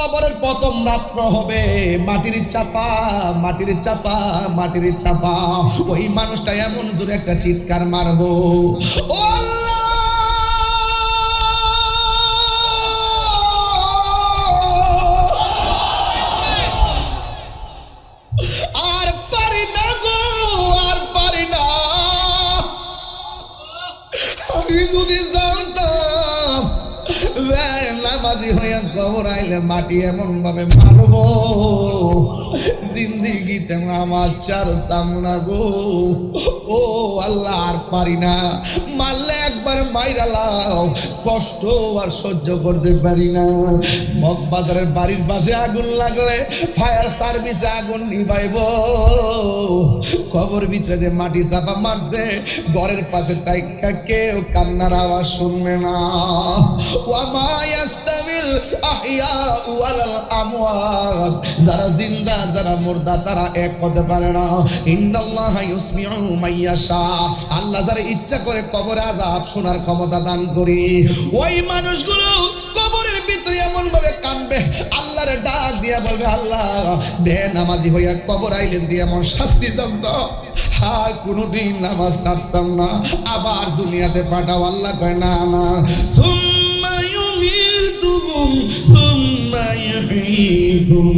কবরের প্রথম রাত্র হবে মাটির চাপা, মাটির চাপা, মাটির চাপা। ওই মানুষটা এমন জোরে একটা চিৎকার মারবো, ও আল্লাহ, আর পারি না গো, আর পারি না। আমি যদি জানতাম নামাজি হইয়া কবর আইলে মাটি এমন ভাবে মারবো, জিন্দিগিতে নামাজ ছাড়তাম না গো। ও আল্লাহ, আর পারি না। মারলে একবার মাইরালাও, কষ্ট আর সহ্য করতে পারি না। মগবাজারের বাড়ির পাশে আগুন লাগলে ফায়ার সার্ভিসে আগুন নিভাইব, কবর ভিতরে যে মাটি চাপা মারছে ঘরের পাশে তাই কেউ কান্নার আওয়াজ শুনবে না। ওয়ামা ইয়াস্তামিল আহইয়া ওয়াল আমওয়াত, যারা জিন্দা যারা মুর্দা তারা এক হতে পারে না। ইন্নাল্লাহা ইউসমিউ মাইয়াশা, আল্লাহ যারা ইচ্ছা করে কবরে আযাব শোনার ক্ষমতা দান করে। ওই মানুষগুলো কবরের ভিতরে এমন ভাবে কাঁদবে, আল্লাহরে ডাক দিয়া বলবে, আল্লাহ বেনামাজি হইয়া কবর আইলে যদি এমন শাস্তি দাও তো আর কোনোদিন নামাজ ছাড়তাম না, আবার দুনিয়াতে পাঠাও। আল্লাহ কয় না না, সুম্মা ইউমিতুকুম সুম্মা ইউহয়িকুম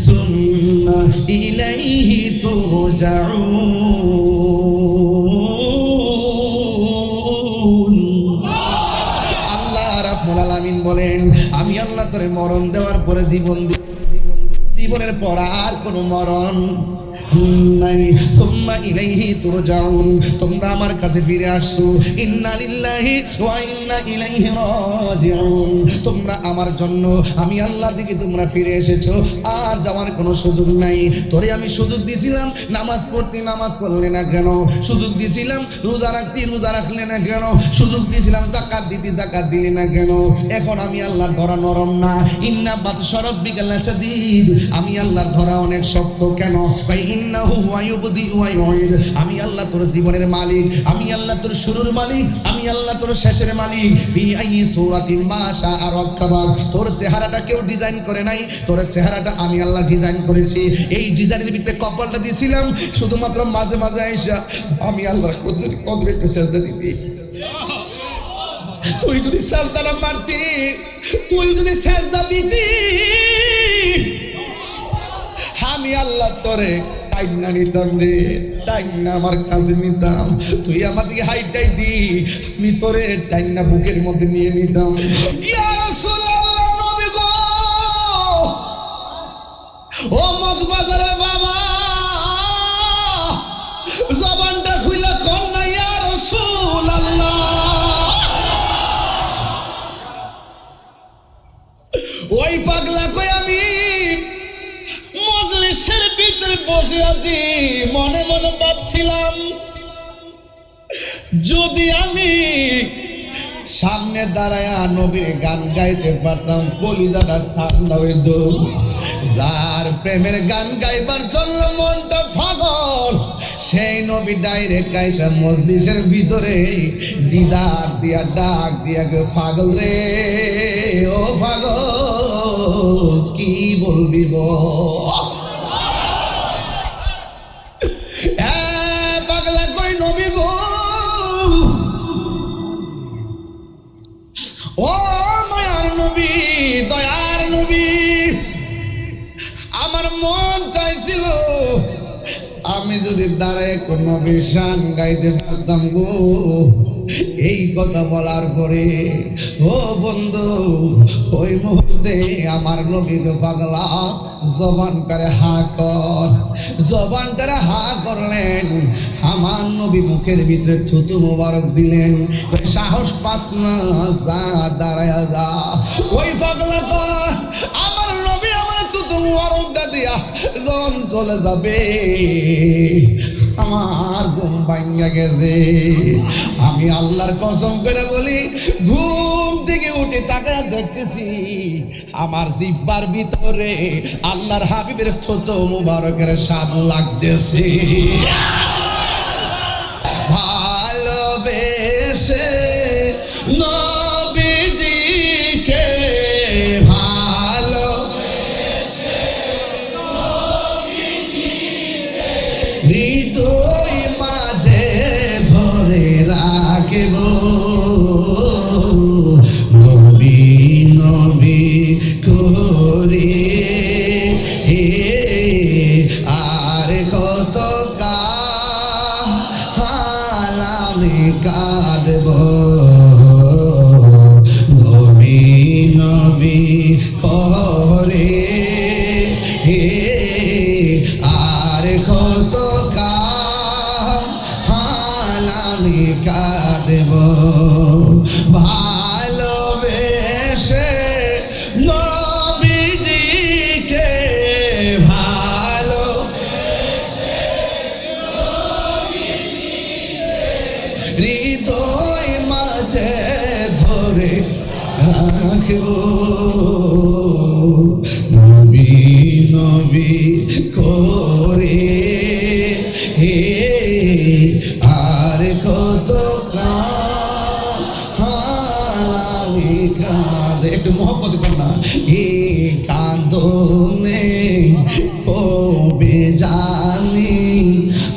সুম্মা ইলাইহি তুরজাউন। আল্লাহ রাব্বুল আলামিন বলেন, আমি আল্লাহ তোরে মরণ দেওয়ার পরে জীবন দিব, জীবনের পর আর কোনো মরণ নাই। সুম্মা ইলাইহি তুরজাউন, তোমরা আমার কাছে ফিরে আসছো। ইন্না লিল্লাহি ওয়া ইন্না ইলাইহি রাজিউন, তোমরা আমার জন্য আমি আল্লাহর দিকে তোমরা ফিরে এসেছো, আর যাওয়ার কোনো সুযোগ নাই। তোরে আমি সুযোগ দিছিলাম নামাজ পড়তে, নামাজ পড়লে না কেন? সুযোগ দিছিলাম রোজা রাখতে, রোজা রাখলে না কেন? সুযোগ দিছিলাম যাকাত দিতে, যাকাত দিলে না কেন? এখন আমি আল্লাহর ধরা নরম না। ইন্না বাতশা রাব্বিকা লাশাদীদ, আমি আল্লাহর ধরা অনেক শক্ত। কেন? ভাই ইন্নাহু হুয়া ইউবদি ওয়া ইউঈদ, আমি আল্লাহ তোর জীবনের মালিক, আমি আল্লাহ তোর শুরুর মালিক, আমি আল্লাহ তোর শেষের মালিক। ফি আইয়ি সূরাতিন মা শাআ রাক্কাবা, তোর চেহারাটা কেউ ডিজাইন করে নাই, তোর চেহারাটা আমি আল্লাহ ডিজাইন করেছি। এই ডিজাইনের ভিতরে কপালটা দিয়েছিলাম শুধুমাত্র মাঝে মাঝে আইসা আমি আল্লাহর কদমে একটু সেজদা দিতি। তুই যদি সেজদাটা মারতি, তুই যদি সেজদা দিতি, আমি আল্লাহ তোরে টাইনা নিতাম রে, টাইনা আমার কাছে নিতাম। তুই আমার দিকে হাইটাই দি, আমি তোরে টাইনা বুকের মধ্যে নিয়ে নিতাম। ইয়া রাসূলুল্লাহ, নবী গো, ও মগবাজারের বাবা, জবানটা খুইলা কোন না ইয়া রাসূলুল্লাহ। ওই পাগলা কই আমি মজলিসের ভিতরে বসে আছি, মনে মনে ভাবছিলাম যদি আমি সামনে দাঁড়ায় নবীর গান গাইতে পারতাম, কলিজাটা ঠান্ডা হইত। যার প্রেমের গান গাইবার জন্য মনটা পাগল, সেই নবী ডাইরেক্ট আইসা মজলিসের ভিতরে দিদার দিয়া ডাক দিয়া পাগল রে, ও পাগল কি বলবি বল। পাগলা কই নবী গো, ও মায়ার নবী, দয়ার নবী, আমার মন চাইছিল আমি যদি দাঁড়ায় কোন নবীর শান গাইতে পারতাম গো। এই কথা বলার পরে ও বন্ধু, ওই মুহূর্তে আমার নবীকে পাগলা জবানটারে হা কর, জবানটারে হা করলেন। আমার নবী মুখের ভিতরে থুতু মোবারক দিলেন, সাহস পাস না, যা দাঁড়ায় যা। ওই পাগলা কর, আমার নবী আমার থুতু মোবারকটা দিয়া যখন চলে যাবে, আমার ঘুম ভাঙা গেছে। আমি আল্লাহর কসম করে বলি, ঘুম থেকে উঠে তাকায় দেখতেছি আমার জিহ্বার ভিতরে আল্লাহর হাবিবের থুতু মুবারকের স্বাদ লাগতেছে। ভালোবেসে নবীজিকে ভালো হৃদয় মাঝে ধরে রাখব নবী নবী করে আর কত কাল আমি কাঁদব নবী নবী করে আর কত কাল আমি কাঁদব ভালোবেসে নবীজিকে ভালো হৃদয় মাঝে ধরে রাখব নবী নবী করে আর কত আমি কাঁদে একটু মোহব্বত কর না কাঁদনে হবে জানি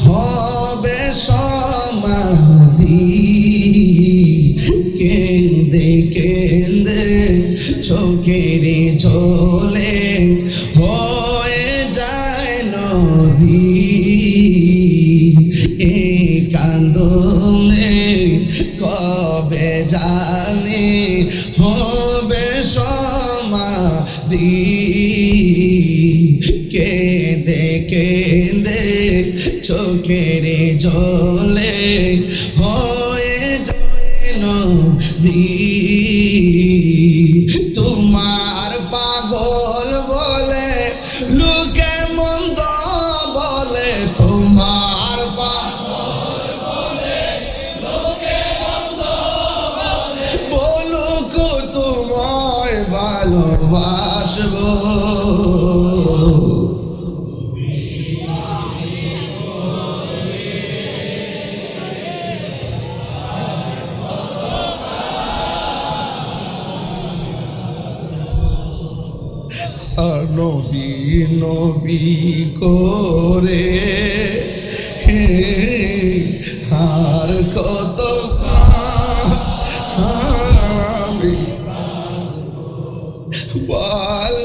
হবে সমাধি কেঁদে কেঁদে চোখের ঝোলে হয়ে যায় নদী কান্দনে কবে জানি হবে সমাধি কেঁদে কেঁদে চোখের জলে হয়ে যায় নদী তোমার পাগল বলে লোকে মন্দ বলে তোমার বলুক তোমায় ভালোবাসবো নবী নবী করে আর কত আমি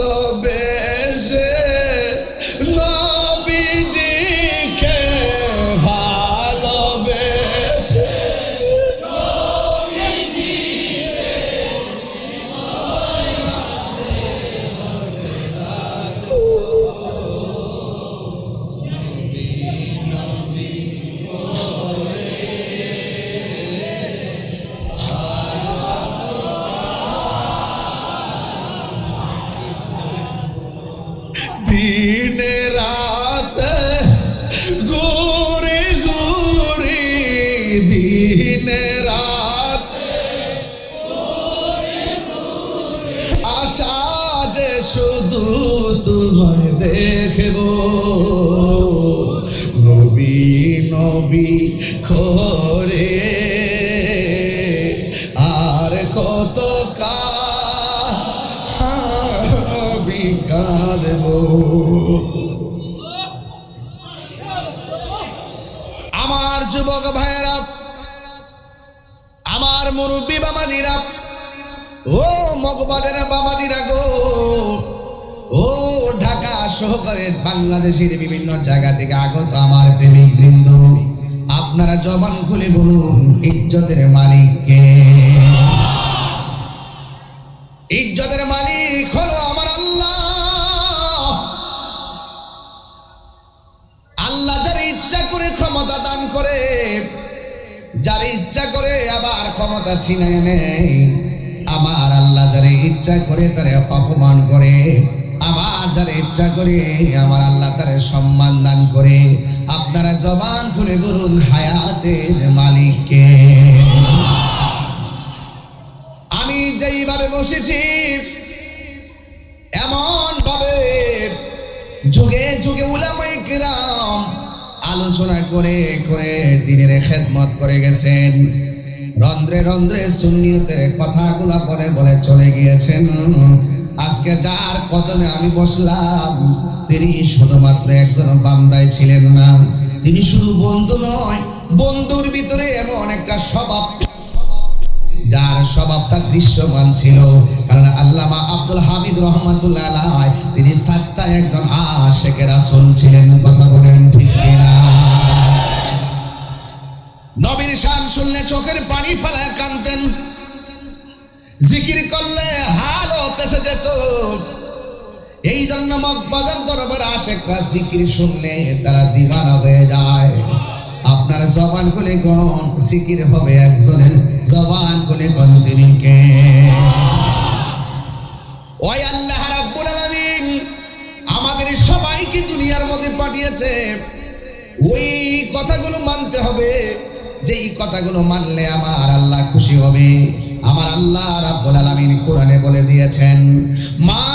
ভালোবেসে নবীজিকে ভালোবেসে दिन रात घूरे घूरे दिन रात आशा जे शुधु तुम्हें देखबो नबी नबी खोरे आर कत আমার যুবক ভাইয়েরা আমার মুরব্বী বাবাজিরা ও মগবাজারে বাবাজিরা গো ও ঢাকা সহকারে বাংলাদেশের বিভিন্ন জায়গা থেকে আগত আমার প্রেমিক বৃন্দ আপনারা জবান খুলে বলুন ইজ্জতের মালিক কে ইজ্জতের মালিক হলো আমার আল্লাহ আল্লাহ যার ইচ্ছা করে ক্ষমতা দান করে যার ইচ্ছা করে আবার ক্ষমতা ছিনিয়ে নেয় আমার আল্লাহ যার ইচ্ছা করে তারে অপমান করে আমার যার ইচ্ছা করে আমার আল্লাহ তারে সম্মান দান করে আপনারা জবান খুলে বলুন হায়াতের মালিক কে আমি যেইভাবে বসেছি এমন ভাবে যুগে যুগে উলামায়ে কেরাম আলোচনা করে করে দিনের খেদমত করে গেছেন রন্ধ্রে রন্ধ্রে সুন্নিয়তের কথাগুলা বলে বলে চলে গিয়েছেন আজকে যার কদমে আমি বসলাম তিনি শুধুমাত্র একজন বান্দাই ছিলেন না তিনি শুধু বন্ধু নয়, বন্ধুর ভিতরে এমন একটা স্বভাব, যার স্বভাবটা দৃশ্যমান ছিল। কারণ আল্লামা আব্দুল হামিদ রহমাতুল্লাহ আলাইহি তিনি সাচ্চা একজন আশিক রাসূল ছিলেন। কথা বলেন ঠিক কিনা? নবীর শান শুনলে চোখের পানি ফেলায় কাঁদতেন, জিকির করলে হালত এসে যেত। এই জন্য মগবাজার দরবার আশিকরা জিকির শুনলে তারা দিওয়ানা হয়ে যায়। আপনার জবান খুলে কোন জিকির হবে একজনের, জবান খুলে কোন তিনি কে? ওই আল্লাহ রাব্বুল আলামিন আমাদের সবাইকে দুনিয়ার মধ্যে পাঠিয়েছে। ওই কথাগুলো মানতে হবে, যেই কথাগুলো মানলে আমার আল্লাহ খুশি হবে। আমার আল্লাহ রাব্বুল আলামিন কোরআনে বলে দিয়েছেন, মা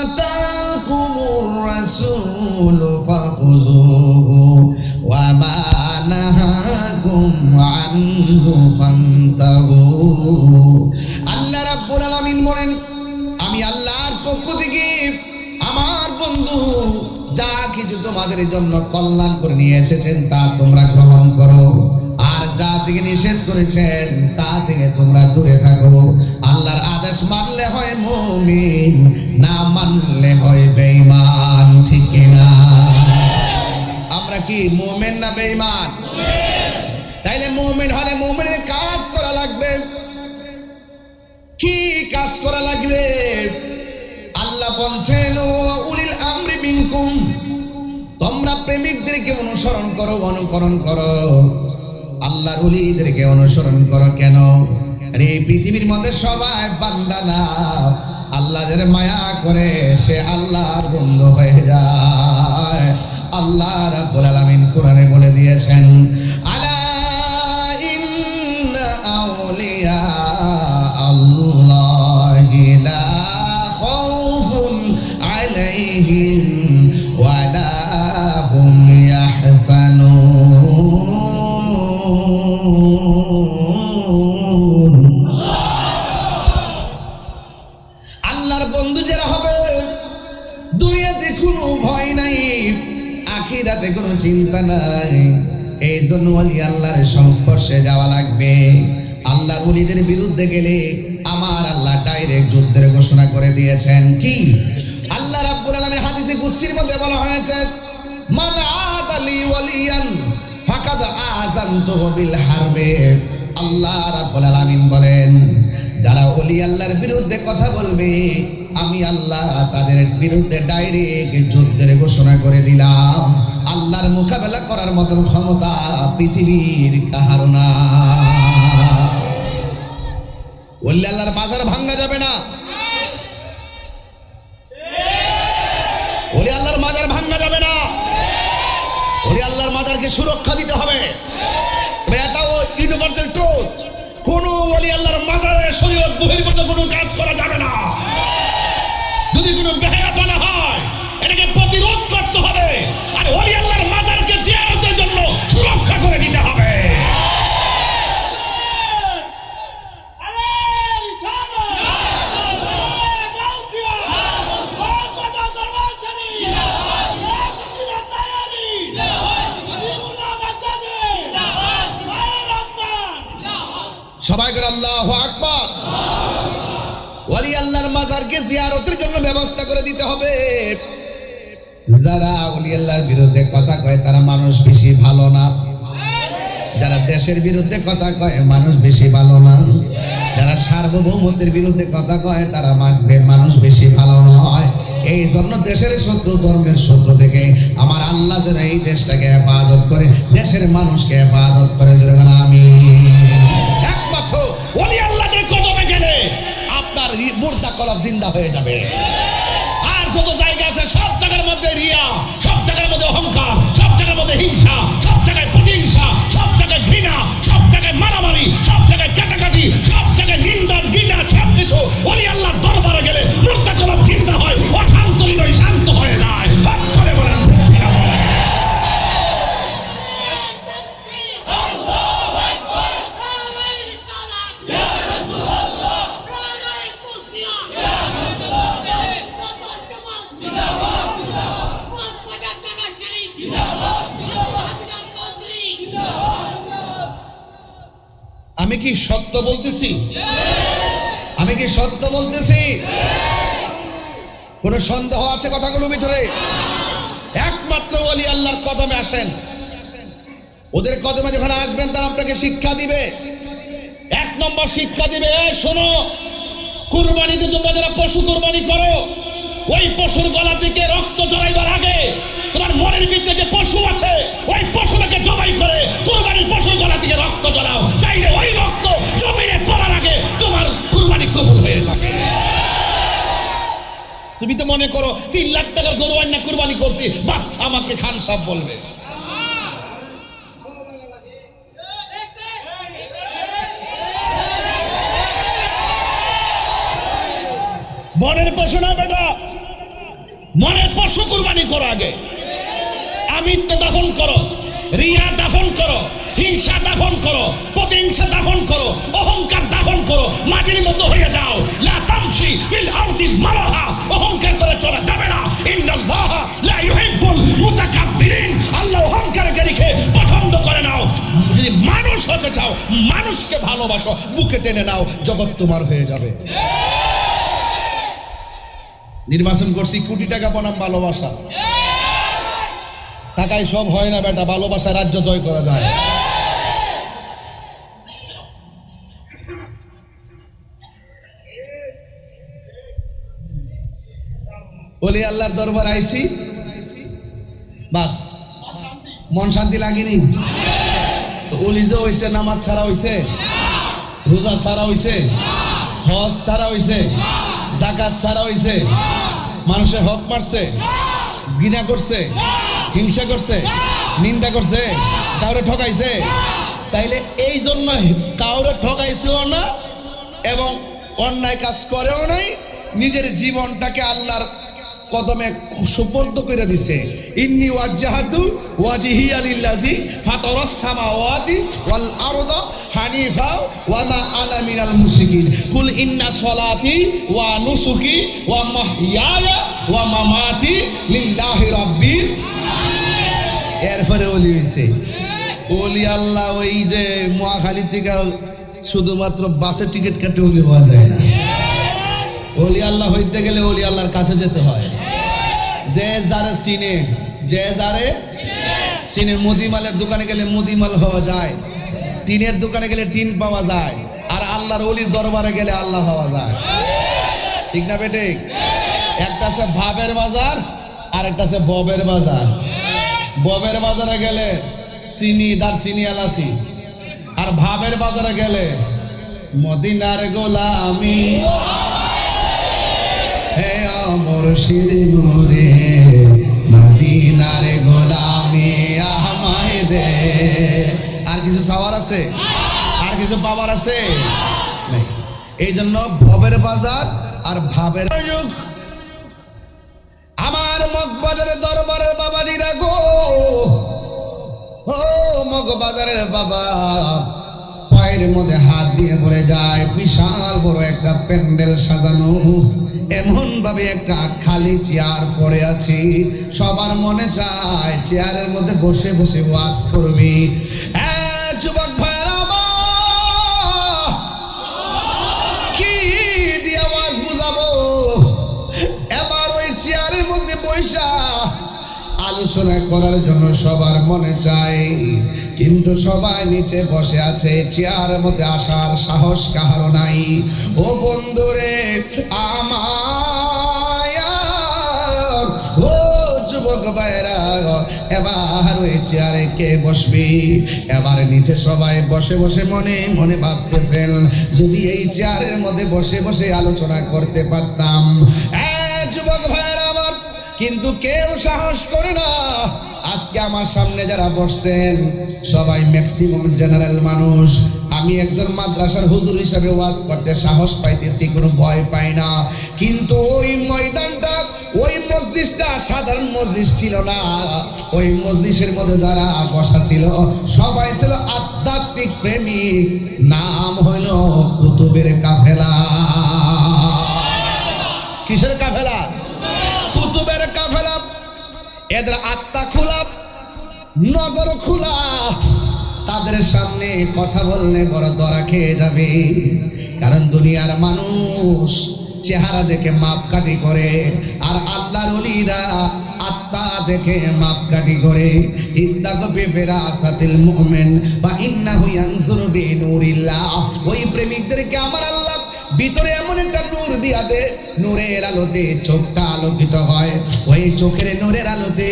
আতাকুমুর রাসূলু ফাখুযুহু ওয়া মা নাহাকুম আনহু ফান্তাহু। আল্লাহ রাব্বুল আলামিন বলেন, আমি আল্লাহর পক্ষ থেকে আমার বন্ধু যা কিছু তোমাদের জন্য কল্যাণ করে নিয়ে এসেছেন তা তোমরা গ্রহণ করো, আর যা থেকে নিষেধ করেছেন তা থেকে তোমরা দূরে থাকো। আল্লাহর আদেশ মানলে হয় মুমিন, না মানলে হয় বেঈমান। ঠিক কিনা? আমরা কি মুমিন না বেঈমান? তাইলে মুমিন হলে মুমিনের কাজ করা লাগবে। কি কাজ করা লাগবে? আল্লাহ বলছেন, উলিল আমরি মিনকুম, তোমরা প্রেমিকদেরকে অনুসরণ করো, অনুকরণ করো, আল্লাহর ওলিদেরকে অনুসরণ করো। কেন? আরে এই পৃথিবীর মধ্যে সবাই বান্দা না, আল্লাহ যার মায়া করে সে আল্লাহর বন্ধু হয়ে যায়। আল্লাহ রাব্বুল আলামিন কোরআনে বলে দিয়েছেন, আলা ইন্না আউলিয়া আল্লাহি লা খাউফুন আলাইহিম ওয়া লা হুম ইয়াহজানুন। আল্লাহর বন্ধু যারা হবে দুনিয়াতে কোনো ভয় নাই, আখিরাতে কোনো চিন্তা নাই। এই জন্য ওলি আল্লাহর সংস্পর্শে যাওয়া লাগবে। আল্লাহর ওলিদের বিরুদ্ধে গেলে আমার আল্লাহ ডাইরেক্ট যুদ্ধের ঘোষণা করে দিয়েছেন। কি? আল্লাহ রাব্বুল আলামিন হাদিসে কুদসির মধ্যে বলা হয়েছে, মান আদালি ওয়ালিয়ান ফাকাদ আযানতুহু বিল হারবে। আল্লাহ রাব্বুল আলামিন বলেন, যারা ওলি আল্লাহর বিরুদ্ধে কথা বলবে আমি আল্লাহ তাদের বিরুদ্ধে ডাইরেক্ট যুদ্ধের ঘোষণা করে দিলাম। আল্লাহর মোকাবেলা করার মতো ক্ষমতা পৃথিবীর কাহারও না। ওলি আল্লাহর মাজার ভাঙা যাবে না, ওলি আল্লাহর মাজার ভাঙা যাবে না। ওলি আল্লাহর মাজারকে সুরক্ষা দিতে হবে। তবে এটাও ইউনিভার্সাল ট্রুথ, কোন ওলি আল্লাহর মাজারের শরীয়ত বহির্ভূত কোনো কাজ করা যাবে না। যদি কোনো বেহায়াপনা হয় এটাকে প্রতিরোধ করতে হবে, আর ওলি আল্লাহর মাজারকে জিয়ারতের জন্য সুরক্ষা করে দিতে হবে। সবাই করে আল্লাহু আকবার। ওলি আল্লাহর মাজারকে জিয়ারতের জন্য ব্যবস্থা করে দিতে হবে। যারা ওলি আল্লাহর বিরুদ্ধে কথা কয় তারা মানুষ বেশি ভালো না, যারা দেশের বিরুদ্ধে কথা কয় মানুষ বেশি ভালো না, যারা সার্বভৌমত্বের বিরুদ্ধে কথা কয় তারা মানুষ বেশি ভালো নয়। এই জন্য দেশের শত্রু, ধর্মের শত্রু থেকে আমার আল্লাহ যেন এই দেশটাকে হেফাজত করে, দেশের মানুষকে হেফাজত করে। আমিন। একমাত্র ওলি আল্লাহদের কদমে গেলে আপনার মুর্দা কলব জিন্দা হয়ে যাবে। আর যত জায়গা আছে সব জায়গার মধ্যে রিয়া, সব জায়গার মধ্যে অহংকার, সব জায়গার মধ্যে হিংসা, সব জায়গায় প্রতিহিংসা, সব জায়গায় ঘৃণা, সব জায়গায় মারামারি, সব জায়গায় কাটাকাটি, সব জায়গায় নিন্দা ঘৃণা, সব কিছু ওলি আল্লাহর দরবারে গেলে মুর্দা কলব জিন্দা হয়, অশান্ত হৃদয় শান্ত হয়ে যায়। করে বলেন কি সত্য বলতেছি? আমি কি সত্য বলতেছি? কোন সন্দেহ আছে কথাগুলোর ভিতরে? একমাত্র ওলি আল্লাহর কদমে আসেন। ওদের কদমে যখন আসবেন তারা আপনাকে শিক্ষা দিবে। এক নম্বর শিক্ষা দিবে, শোনো, কুরবানিতে তোমরা যারা পশু কুরবানি করো, ওই পশুর গলা থেকে রক্ত ঝরাইবার আগে তোমার মনের ভিতরে যে পশু আছে ওই পশুটাকে জবাই করে কুরবানির পশুর গলা থেকে রক্ত ঝরাও, তাইলে ওই রক্ত জমিনে পড়ার আগে তোমার কুরবানি কবুল হয়ে যাবে। তুমি তো মনে করো 3 লাখ টাকার গরু আইনা কুরবানি করছি, বাস আমাকে খান সাহেব বলবে। মনের পশু না বেটা, মনের পশু কুরবানি করো আগে। আমিত্ব দাফন করো, রিয়া দাফন করো, হিংসা দাফন করো, প্রতিহিংসা দাফন করো, অহংকার দাফন করো, মাটির মতো হয়ে যাও। লা তামশি ফিল আরদি মারহা, অহংকার করে চলা যাবে না। ইন্নাল্লাহ লা ইউহিব্বুল মুতাকাব্বিরিন, আল্লাহ অহংকারীকে পছন্দ করে না। যদি মানুষ হতে চাও, মানুষকে ভালোবাসো, বুকে টেনে নাও, জগৎ তোমার হয়ে যাবে। নির্বাচন করছি, কোটি টাকা বনাম ভালোবাসা। টাকায় সব হয় না বেটা, ভালোবাসা রাজ্য জয় করা যায়। ওলি আল্লাহর দরবার আইছি, বাস মন শান্তি লাগেনি। ওলি যে হইছে, নামাজ ছাড়া হইছে, রোজা ছাড়া হইছে, হজ ছাড়া হইছে, যাকাত ছাড়া হইছে, মানুষের হক মারছে, ঘৃণা করছে, হিংসা করছে, নিন্দা করছে, কাউরে ঠকাইছে। তাইলে এই জন্য কাউরে ঠকাইছেও না এবং অন্যায় কাজ করেও নাই, নিজের জীবনটাকে আল্লাহর কদমে সুপর্দ করে দিছে। ইন্নী ওয়াজ্জাহাতু ওয়াজহিয়া লিল্লাযী ফাতারাস সামাওয়াতি ওয়াল আরদা হানিফা ওয়া মা আনা মিনাল মুশরিকিন। কুল ইন্না সলাতি ওয়া নুসুকি ওয়া মাহইয়ায়া ওয়া মামাতি লিল্লাহি রাব্বিল আলামিন। এরপরে ওলি হইছে। ওলি আল্লাহ ওই যে মহাখালী থেকে শুধুমাত্র বাসের টিকিট কাটে ওলি হওয়া যায় না। ওলি আল্লাহ হইতে গেলে ওলি আল্লাহর কাছে যেতে হয়। যে যারে চিনে, যে যারে চিনে, মুদিমালের দোকানে গেলে মুদিমাল হওয়া যায়, টিনের দোকানে গেলে টিন পাওয়া যায়, আর আল্লাহর ওলির দরবারে গেলে আল্লাহ পাওয়া যায়। ঠিক না বেটে? একটা আছে ভাবের বাজার আর একটা আছে ববের বাজার। ববের বাজারে গেলে চিনি দারচিনি এলাচি, আর ভাবের বাজারে গেলে মদিনার গোলামি। হে মুর্শিদ নূরে মদিনার গোলামি আমায় দে। আর কিছু চাওয়ার আছে? আর কিছু পাওয়ার আছে? এই জন্য ভবের বাজার আর ভাবের যুগ। আমার মগবাজারের দরবারের বাবাজিরা গো, ও মগবাজারের বাবা, পায়ের মধ্যে হাত দিয়ে পড়ে যায়। বিশাল বড় একটা প্যান্ডেল সাজানো, এমন ভাবে একটা খালি চেয়ার পড়ে আছে। সবার মনে চায় চেয়ারের মধ্যে বসে বসে ওয়াজ করবি। যুবক ভাইরা কি দিয়ে ওয়াজ বুঝাবো? এবার ওই চেয়ারের মধ্যে বসা আলোচনা করার জন্য সবার মনে চায়, কিন্তু সবাই নিচে বসে আছে, চেয়ারের মধ্যে আসার সাহস কাহারও নাই। ও বন্ধুরে আমায়, ও যুবক ভাইরা, এবার ওই চেয়ারে কে বসবি? এবার নিচে সবাই বসে বসে মনে মনে ভাবতেছেন, যদি এই চেয়ারের মধ্যে বসে বসে আলোচনা করতে পারতাম। যুবক ভাইরা আমার, কিন্তু কেউ সাহস করে না। আজকে আমার সামনে যারা বসছেন সবাই ম্যাক্সিমাম জেনারেল মানুষ। আমি একজন মাদ্রাসার হুজুর হিসাবে ওয়াজ করতে সাহস পাইতেছি, কোনো ভয় পাই না। কিন্তু ওই ময়দানটা, ওই মসজিদটা সাধারণ মসজিদ ছিল না। ওই মসজিদের মধ্যে যারা বসা ছিল সবাই ছিল আধ্যাত্মিক প্রেমিক। নাম হইল কুতুবের কাফেলা। কিসের কাফেলা? কুতুবের কাফেলা। এদের আত্মা খোলা, নজর খোলা, তাদের সামনে কথা বললে বড় ধরা খেয়ে যাবে। কারণ দুনিয়ার মানুষ চেহারা দেখে মাপকাঠি করে, আর আল্লাহর ওলিরা আত্মা দেখে মাপকাঠি করে। ইত্তাকু বিফিরাসাতিল মুমিন বা ইন্নাহু ইয়ানজুরু বিনুরিল্লাহ। ওই প্রেমিকদেরকে আমার আল্লাহ ভিতরে এমন একটা নূর দিয়া দে, নূরের আলোতে চোখটা আলোকিত হয়। ওই চোখের নূরের আলোতে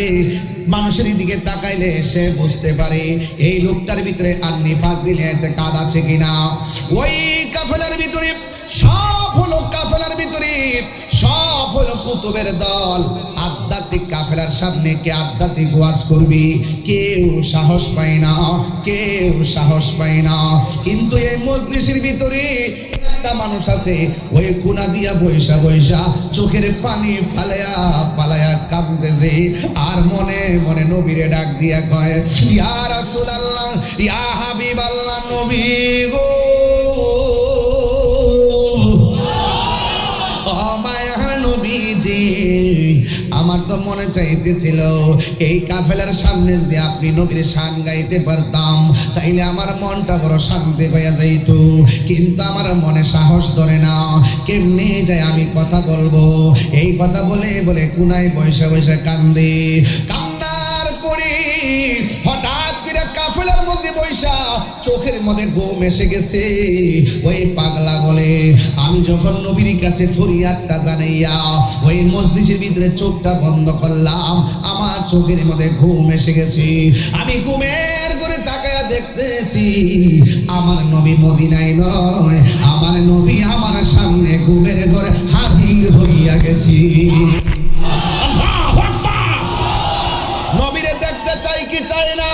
মানুষের দিকে তাকাইলে সে বুঝতে পারে এই লোকটার ভিতরে আন্নি ফাকরিল ইতিকাদ আছে কিনা। ওই কাফেলার ভিতরে সব হলো, কাফেলার ভিতরে সব হলো কুতুবের দল। আধ্যাত্মিক কাফেলার সামনে কে আধ্যাত্মিক ওয়াজ করবি, কেউ সাহস পায় না, কেউ সাহস পায় না। কিন্তু এই মজলিসের ভিতরে একটা মানুষ আছে, ওই কোনা দিয়া বৈশা বৈশা চোখের পানি ফালায়া ফালায়া কাঁদতেছে, আর মনে মনে নবীরে ডাক দিয়া কয়, ইয়া রাসূলুল্লাহ, ইয়া হাবিবাল্লাহ, নবী গো, আমার তো মনে চাইতেছিল এই কাফেলার সামনে যদি আপনি নবীর শান গাইতে পারতাম, তাইলে আমার মনটা বড় শান্তি হয়ে যাইত। কিন্তু আমার মনে সাহস ধরে না, কেমনে যায় আমি কথা বলবো। এই কথা বলে বলে কুনায় বৈশা বৈশা কান্দে। কান্নার পরে হঠাৎ করে কাফেলার মধ্যে বৈশা চোখের মধ্যে ঘুম এসে গেছে। ওই পাগলা বলে, আমি যখন নবীর কাছে ফরিয়াদটা জানাইয়া ওই মসজিদের ভিতরে চোখটা বন্ধ করলাম, আমার চোখের মধ্যে ঘুম এসে গেছে। আমি ঘুমের করে তাকায়া দেখতেছি আমার নবী মদিনায় নয়, আমার নবী আমার সামনে ঘুমের ঘরে হাজির হইয়া গেছি। নবীরে দেখতে চাই কি চাই না?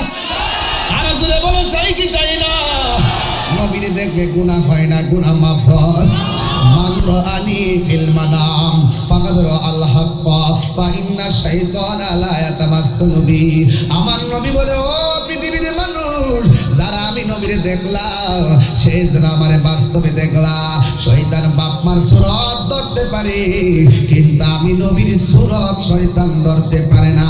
আর জোরে বলেন, চাই কি চাই না? নবীরে দেখলে গুনাহ হয় না, গুনাহ মাফ হয়। মান রাআনি ফিল মানাম ফাকাদ রাআল হাক্কা ফা ইন্না শাইতানা লা ইয়াতামাসসালু বি। আমার নবী বলে, ও পৃথিবীর মানুষ, যারা আমি নবীরে দেখলাম সে যারা আমারে বাস্তবে দেখলা। শয়তান বাপ মার সুরত ধরতে পারে, কিন্তু আমি নবীর সুরত শয়তান ধরতে পারে না।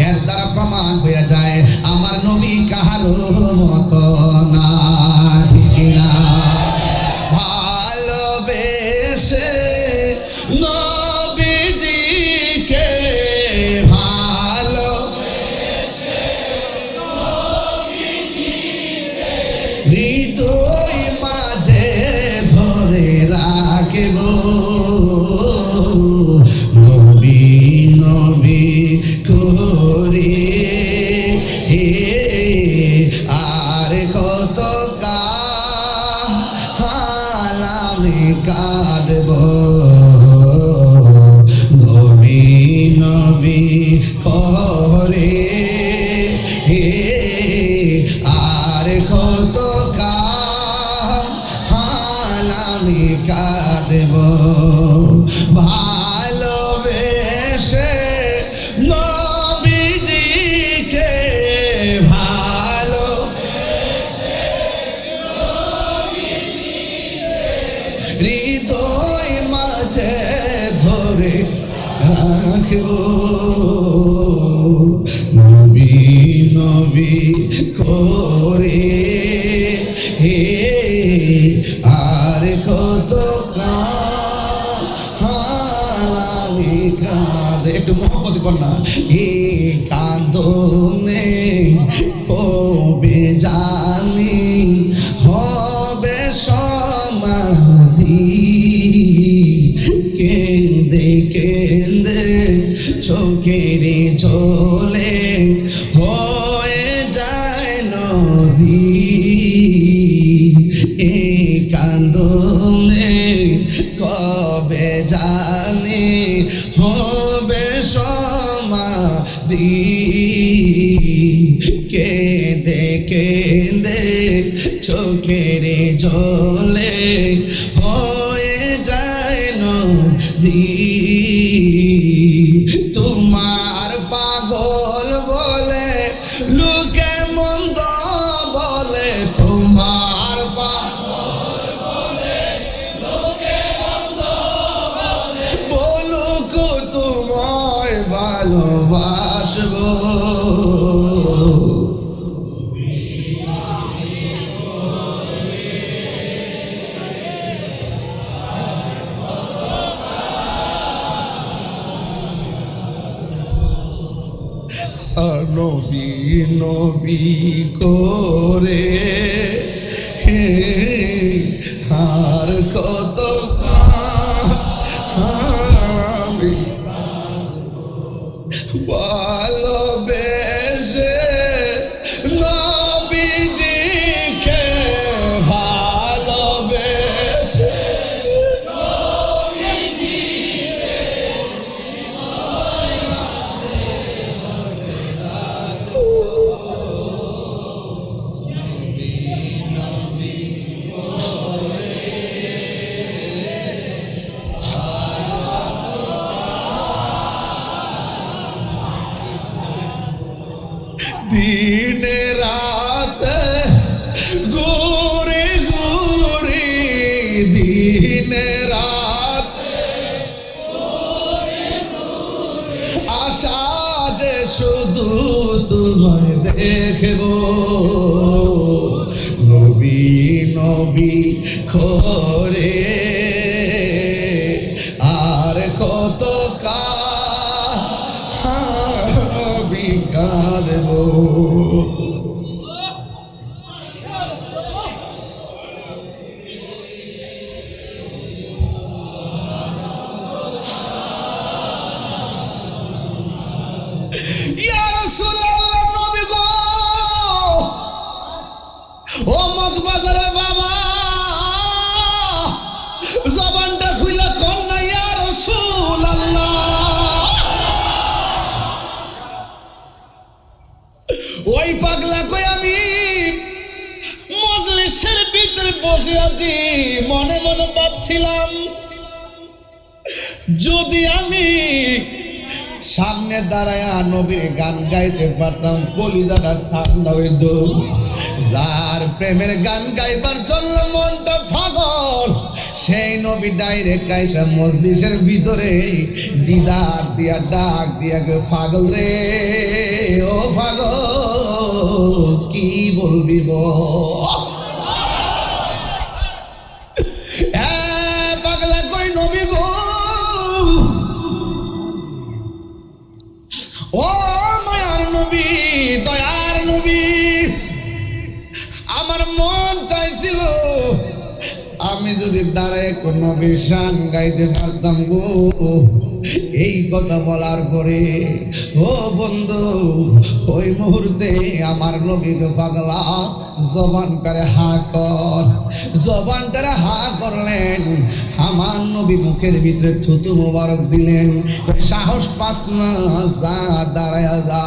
এর দ্বারা প্রমাণ হয়ে যায় আমার নবী কাহারো মতো না, ঠিক না? ভালোবেসে নবীজিকে, ভালোবেসে নবীজিকে হৃদয় মাঝে ধরে রাখব। নবী নবী করে আর কত কাল আমি কাঁদব। নবী নবী করে আর কত কাল আমি কাঁদব। ভালোবেসে নবীজিকে, ভালোবেসে হৃদয় মাঝে ধরে রাখব। নবী নবী করে আর কত আমি কাঁদে। একটু মহব্বত কর না। এ কাঁদনে হবে জানি, হবে সমাধি। কেঁদে কেঁদে চোখের চলে হয়ে যায় নদী। এই কান্দনে কবে জানি হবে সমাধি। কেঁদে কেঁদে চোখের জলে হয়ে যায় নদী। তোমার পাগল বলে লোকে মন্দ বলে, তোমার পাগল বলে লোকে মন্দ বলে, বলুক তোমায় ভালোবাসবো। নবী নবী করে আর কত আমি ভালোবেসে নবীজিকে ভালোবেসে दिन रात घूरे घूरे दिन रात आशा जे शुधु तुम्हें देखबो नबी नबी खोरे आर कत কাঁদবো ইয়া রাসূলুল্লাহ নবী গো ও মগবাজারের বাবা জবানটা খুইলা কোন না ইয়া রাসূলুল্লাহ ওই পাগলা কই আমি মজলিসের ভিতরে বসে আছি মনে মনে ভাবছিলাম যদি আমি সামনে দাঁড়ায়া নবীর গান গাইতে পারতাম কলিজাটা ঠান্ডা হইত যার প্রেমের গান গাইবার জন্য মনটা পাগল সেই নবী ডাইরেক্ট আইসা মজলিসের ভিতরে দিদার দিয়া ডাক দিয়া পাগল রে ও পাগল কি বলবি পাগলা কই নবী গো ও মায়ার নবী দয়ার নবী আমার মন চাইছিল আমি যদি দাঁড়ায় কোন নবীর শান গাইতে পারতাম গো এই কথা বলার পরে ও বন্ধু ওই মুহূর্তে আমার নবীকে পাগলা জবানটারে হা কর জবানটারে হা করলেন আমার নবী মুখের ভিতরে থুতু মোবারক দিলেন সাহস পাস না যা দাঁড়ায় যা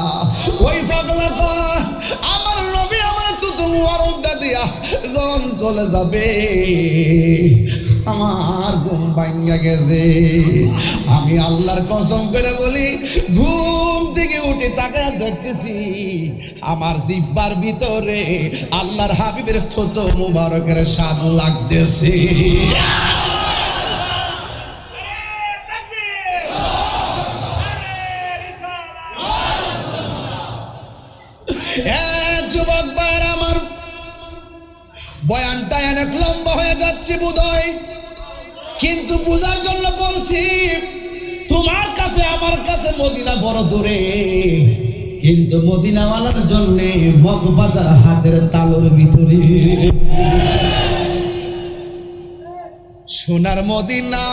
ওই পাগলা কর আমার নবী আমার থুতু মোবারকটা দিয়া যখন চলে যাবে আমার ঘুম ভাঙা গেছে আমি আল্লাহর কসম করে বলি ঘুম থেকে উঠে তাকায় দেখতেছি আমার জিহ্বার ভিতরে আল্লাহর হাবিবের থুতু মুবারকের স্বাদ লাগতেছে যুবক ভাইরা আমার বয়ানটা অনেক লম্বা হয়ে যাচ্ছে বোধহয় কিন্তু বুঝার জন্য বলছি তোমার কাছে আমার কাছে মদিনা বড় দূরে কিন্তু মদিনাওয়ালার জন্য মগবাজার হাতের তালুর ভিতরে সোনার মদিনা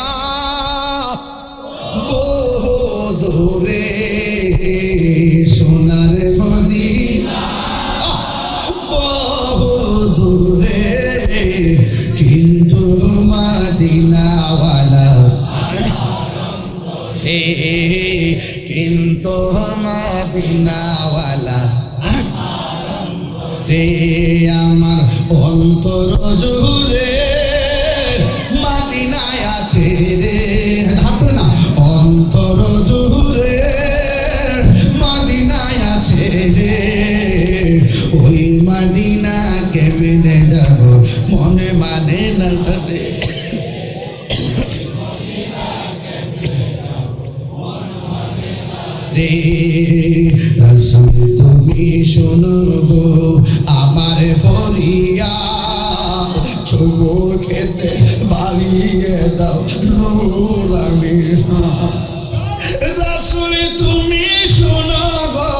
বহু দূরে সোনার মদিনা বহু দূরে কিন্তু মদিনাওয়ালা কিন্তু মদিনাওয়ালা রে আমার অন্তর জুড়ে মদিনায় আছে রে হাত না অন্তর জুড়ে মদিনায় আছে রে ওই মদিনা কেমনে যাব মনে মানে না রে রে রাসূল তুমি শোনো গো আমার ফরিয়াদ চুমো খেতে বাড়িয়ে দাও নুরানি রাসূল তুমি শোনো গো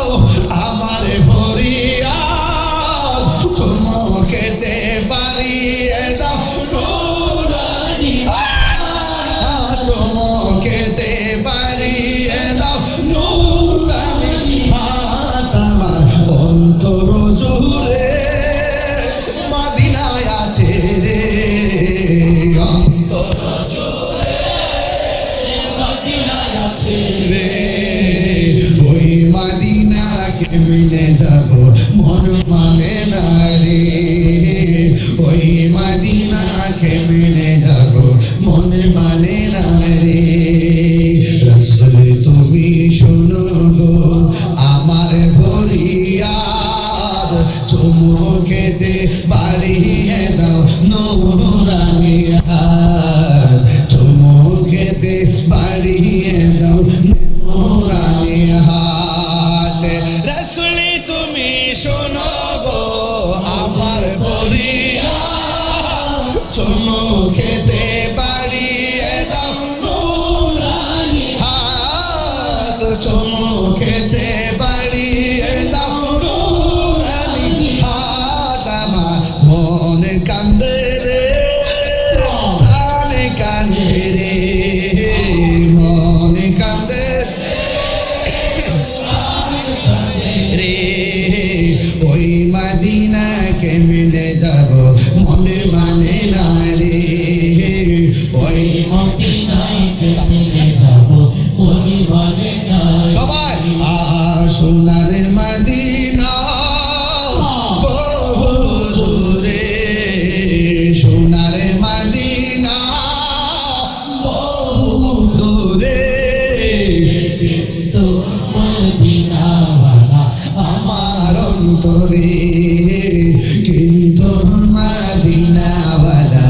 কেমনে যাব মন মানে না রে ওই মদিনা কেমনে যাব মন মানে না রে রাসূল তুমি শোনো গো আমার ফরিয়াদ চুমুকেতে বাড়িয়ে দাও নূরানি হাত চুমুকেতে বাড়িয়ে দাও নূরানি হাত রাসূল তুমি শোনো গো আমার ফরিয়াদ চুমুকেতে বাড়িয়ে দাও নূরানি হাত চুমুকেতে বাড়িয়ে দাও নূরানি হাত আমার মন কান্দে রে প্রাণ কান্দে রে মন কান্দে রে ওই মদিনা কেমনে যাব মনে মানে না রে ওই সবাই সোনার মদিনা বহু দূরে সোনার মদিনা বহু দূরে আমার অন্তরে কিন্তু মদিনাওয়ালা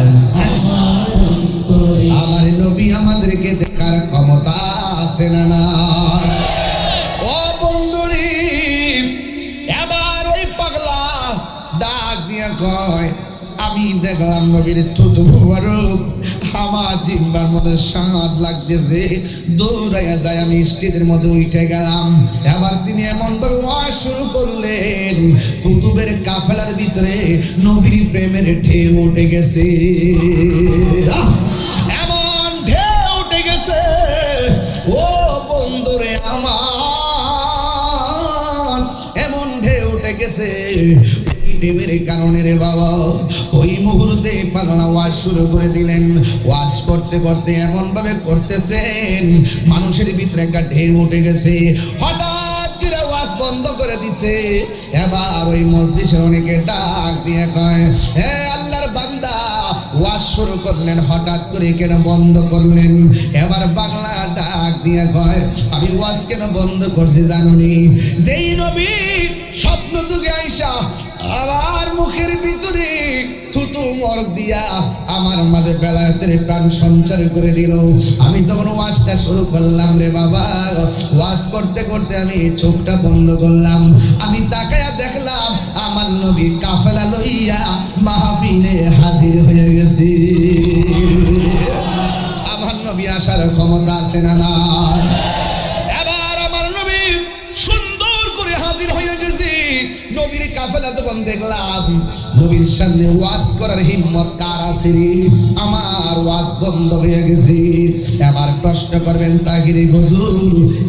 আমার নবী আমাদেরকে দেখার ক্ষমতা আছে না না ও বন্ধুরি এবার ওই পাগলা ডাক দিয়া কয় আমি দেখলাম নবীর থুতু মুবারক আমার জিহ্বার মধ্যে স্বাদ লাগতেছে দৌড়াইয়া যায় আমি স্টেজের মধ্যে উঠে গেলাম এবার তিনি এমন ভাবে ওয়াজ শুরু করলেন কুতুবের কাফেলার ভিতরে নবীর প্রেমের ঢেউ উঠে গেছে এমন ঢেউ উঠে গেছে ও বন্ধুরে আমার এমন ঢেউ উঠে গেছে ঢেউয়ের কারণে রে বাবা ওই মুহূর্তে পাগলা ওয়াজ শুরু করে দিলেন ওয়াজ করতে করতে এমন ভাবে করতেছেন মানুষের ভিতরে একটা ঢেউ উঠে গেছে হঠাৎ করে ওয়াজ বন্ধ করে দিছে এবার ওই মসজিদের অনেকে ডাক দিয়ে কয় হে আল্লাহর বান্দা ওয়াজ শুরু করলেন হঠাৎ করে কেন বন্ধ করলেন এবার বাংলা ডাক দিয়ে কয় আমি ওয়াজ কেন বন্ধ করছি জানুনি যেই নবী স্বপ্ন যুগে আইসা আমার মুখের ভিতরে থুতু মরক দিয়া আমার মাঝে বেলায়েতের প্রাণ সঞ্চার করে দিল আমি যখন ওয়াজটা শুরু করলাম রে বাবা ওয়াজ করতে করতে আমি চোখটা বন্ধ করলাম আমি তাকায়া দেখলাম আমার নবী কাফেলা লইয়া মাহফিলে হাজির হয়ে গেছে আমার নবী আসার ক্ষমতা আছে না না এবার আমার নবী সুন্দর করে হাজির হয়ে গেছে নবীর কাফেলা যখন দেখলাম নবীর সামনে ওয়াজ করার হিম্মত কার আছে রে আমার ওয়াজ বন্ধ হয়ে গেছে এবার প্রশ্ন করবেন তাহিরি হুজুর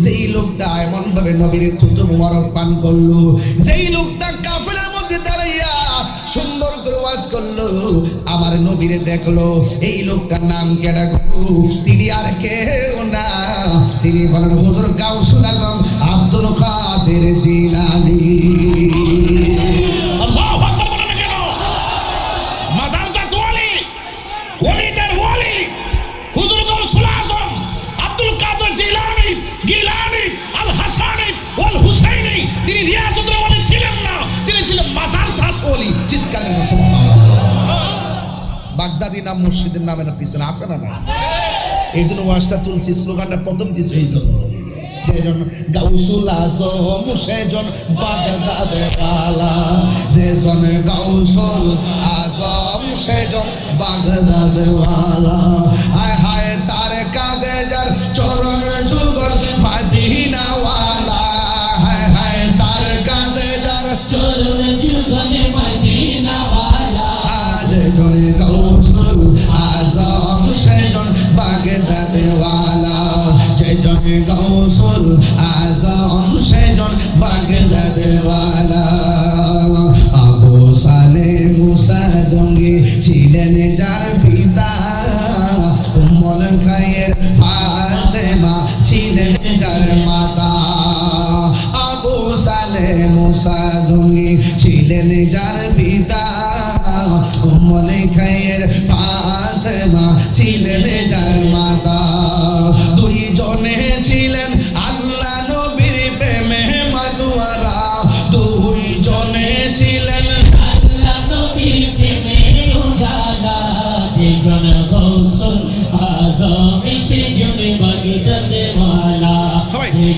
যেই লোকটা এমন ভাবে নবীর থুতু মুবারক পান করলো যেই লোকটা কাফেলার মধ্যে দাঁড়াইয়া সুন্দর করে ওয়াজ করলো আমার নবীরে দেখলো এই লোকটার নাম কেডা গো তিনি আর কেউ না তিনি বলেন হুজুর গাউসুল আজম আব্দুল কাদের জিলানী তিনি রিয়াসতের ওলি ছিলেন না, তিনি ছিলেন মাদ্রাসার ওলি। চিৎকার করে সুবহানাল্লাহ। বাগদাদি নাম মসজিদের নামের পিছনে আছে না না? এই জন্য ওয়াজটা তুলছি, স্লোগানটা প্রথম দিয়েছে এই জন্য। যেজন গাউসুল আজম সেজন বাগদাদে ওয়ালা, যেজন গাউসুল আজম সেজন বাগদাদে ওয়ালা। হায় হায় তার কাঁধে যার চরণ যুগল মদিনা ওয়ালা, হায় হায় তার কাঁধে যার চরণ যুগল মদিনা ওয়ালা। যেজন গাউসুল আজম সেজন বাগদাদে ওয়ালা, যেজন গাউসুল আজম সেজন বাগদাদে ওয়ালা। আবু সালেহ মুসা জঙ্গি ছিলেন যার পিতা, উম্মর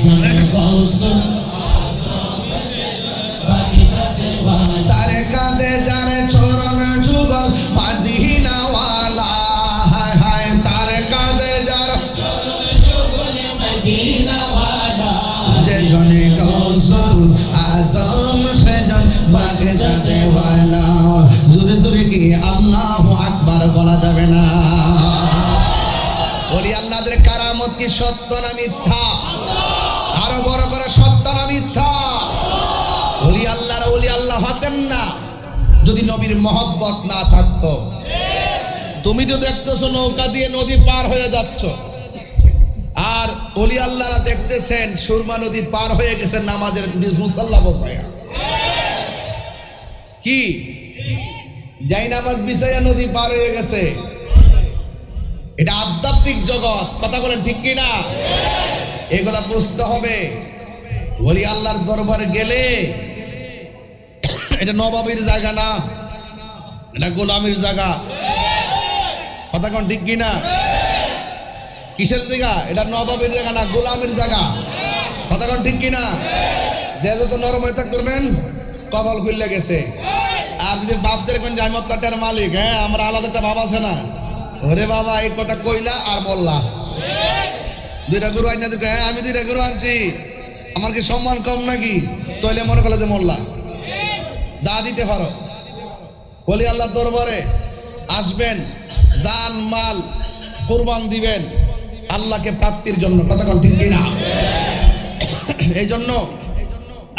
জানে গৌসুল বাগিদা দেওয়ালা তারে কাঁদে যার চরণ যুগল মদিনাওয়ালা হায় হায় তারে কাঁদে যার বলে মদিনা ওয়ালা যে জনে গৌসুল আজম সেজন বাগদা দেওয়ালা জোরে জোরে কি আল্লাহু আকবার বলা যাবে না ওলি আল্লাহদের কারামত কি সত্য না মিথ্যা আরো বড় করে সত্য না মিথ্যা ওলি আল্লাহর ওলি আল্লাহ হতেন না যদি নবীর মহব্বত না থাকতো তুমি তো দেখতেছো নৌকা দিয়ে নদী পার হয়ে যাচ্ছ আর ওলি আল্লাহরা দেখতেছেন সুরমা নদী পার হয়ে গেছে নামাজের মুসাল্লা বসায়া কি যাই নামাজ বিছাইয়া নদী পার হয়ে গেছে এটা আধ্যাত্মিক জগৎ কথা বলেন ঠিক কি না এগুলা বুঝতে হবে ওলি আল্লাহর দরবারে গেলে এটা নবাবের জায়গা না এটা গোলামের জায়গা কথা কোন ঠিক কি না কিসের জায়গা এটা নবাবের জায়গা না গোলামের জায়গা কথা কোন ঠিক কি না যে যত নরম হয়ে থাকবেন কপাল খুললে গেছে আর যদি বাপদের কোন জামিয়াতের মালিক হ্যাঁ আমরা আলাদা একটা ভাব আছে না ওরে বাবা এই কথা কইলা আর বললা দুইটা গরু আইনা দিকে হ্যাঁ আমি দুইটা গরু আনছি আমার কি সম্মান কম নাকি তইলে মনে করলে যে মোল্লা যা দিতে পারো বলি আল্লাহর দরবারে আসবেন জান মাল কুরবান দিবেন আল্লাহকে প্রাপ্তির জন্য কথা কোন ঠিক কিনা এই জন্য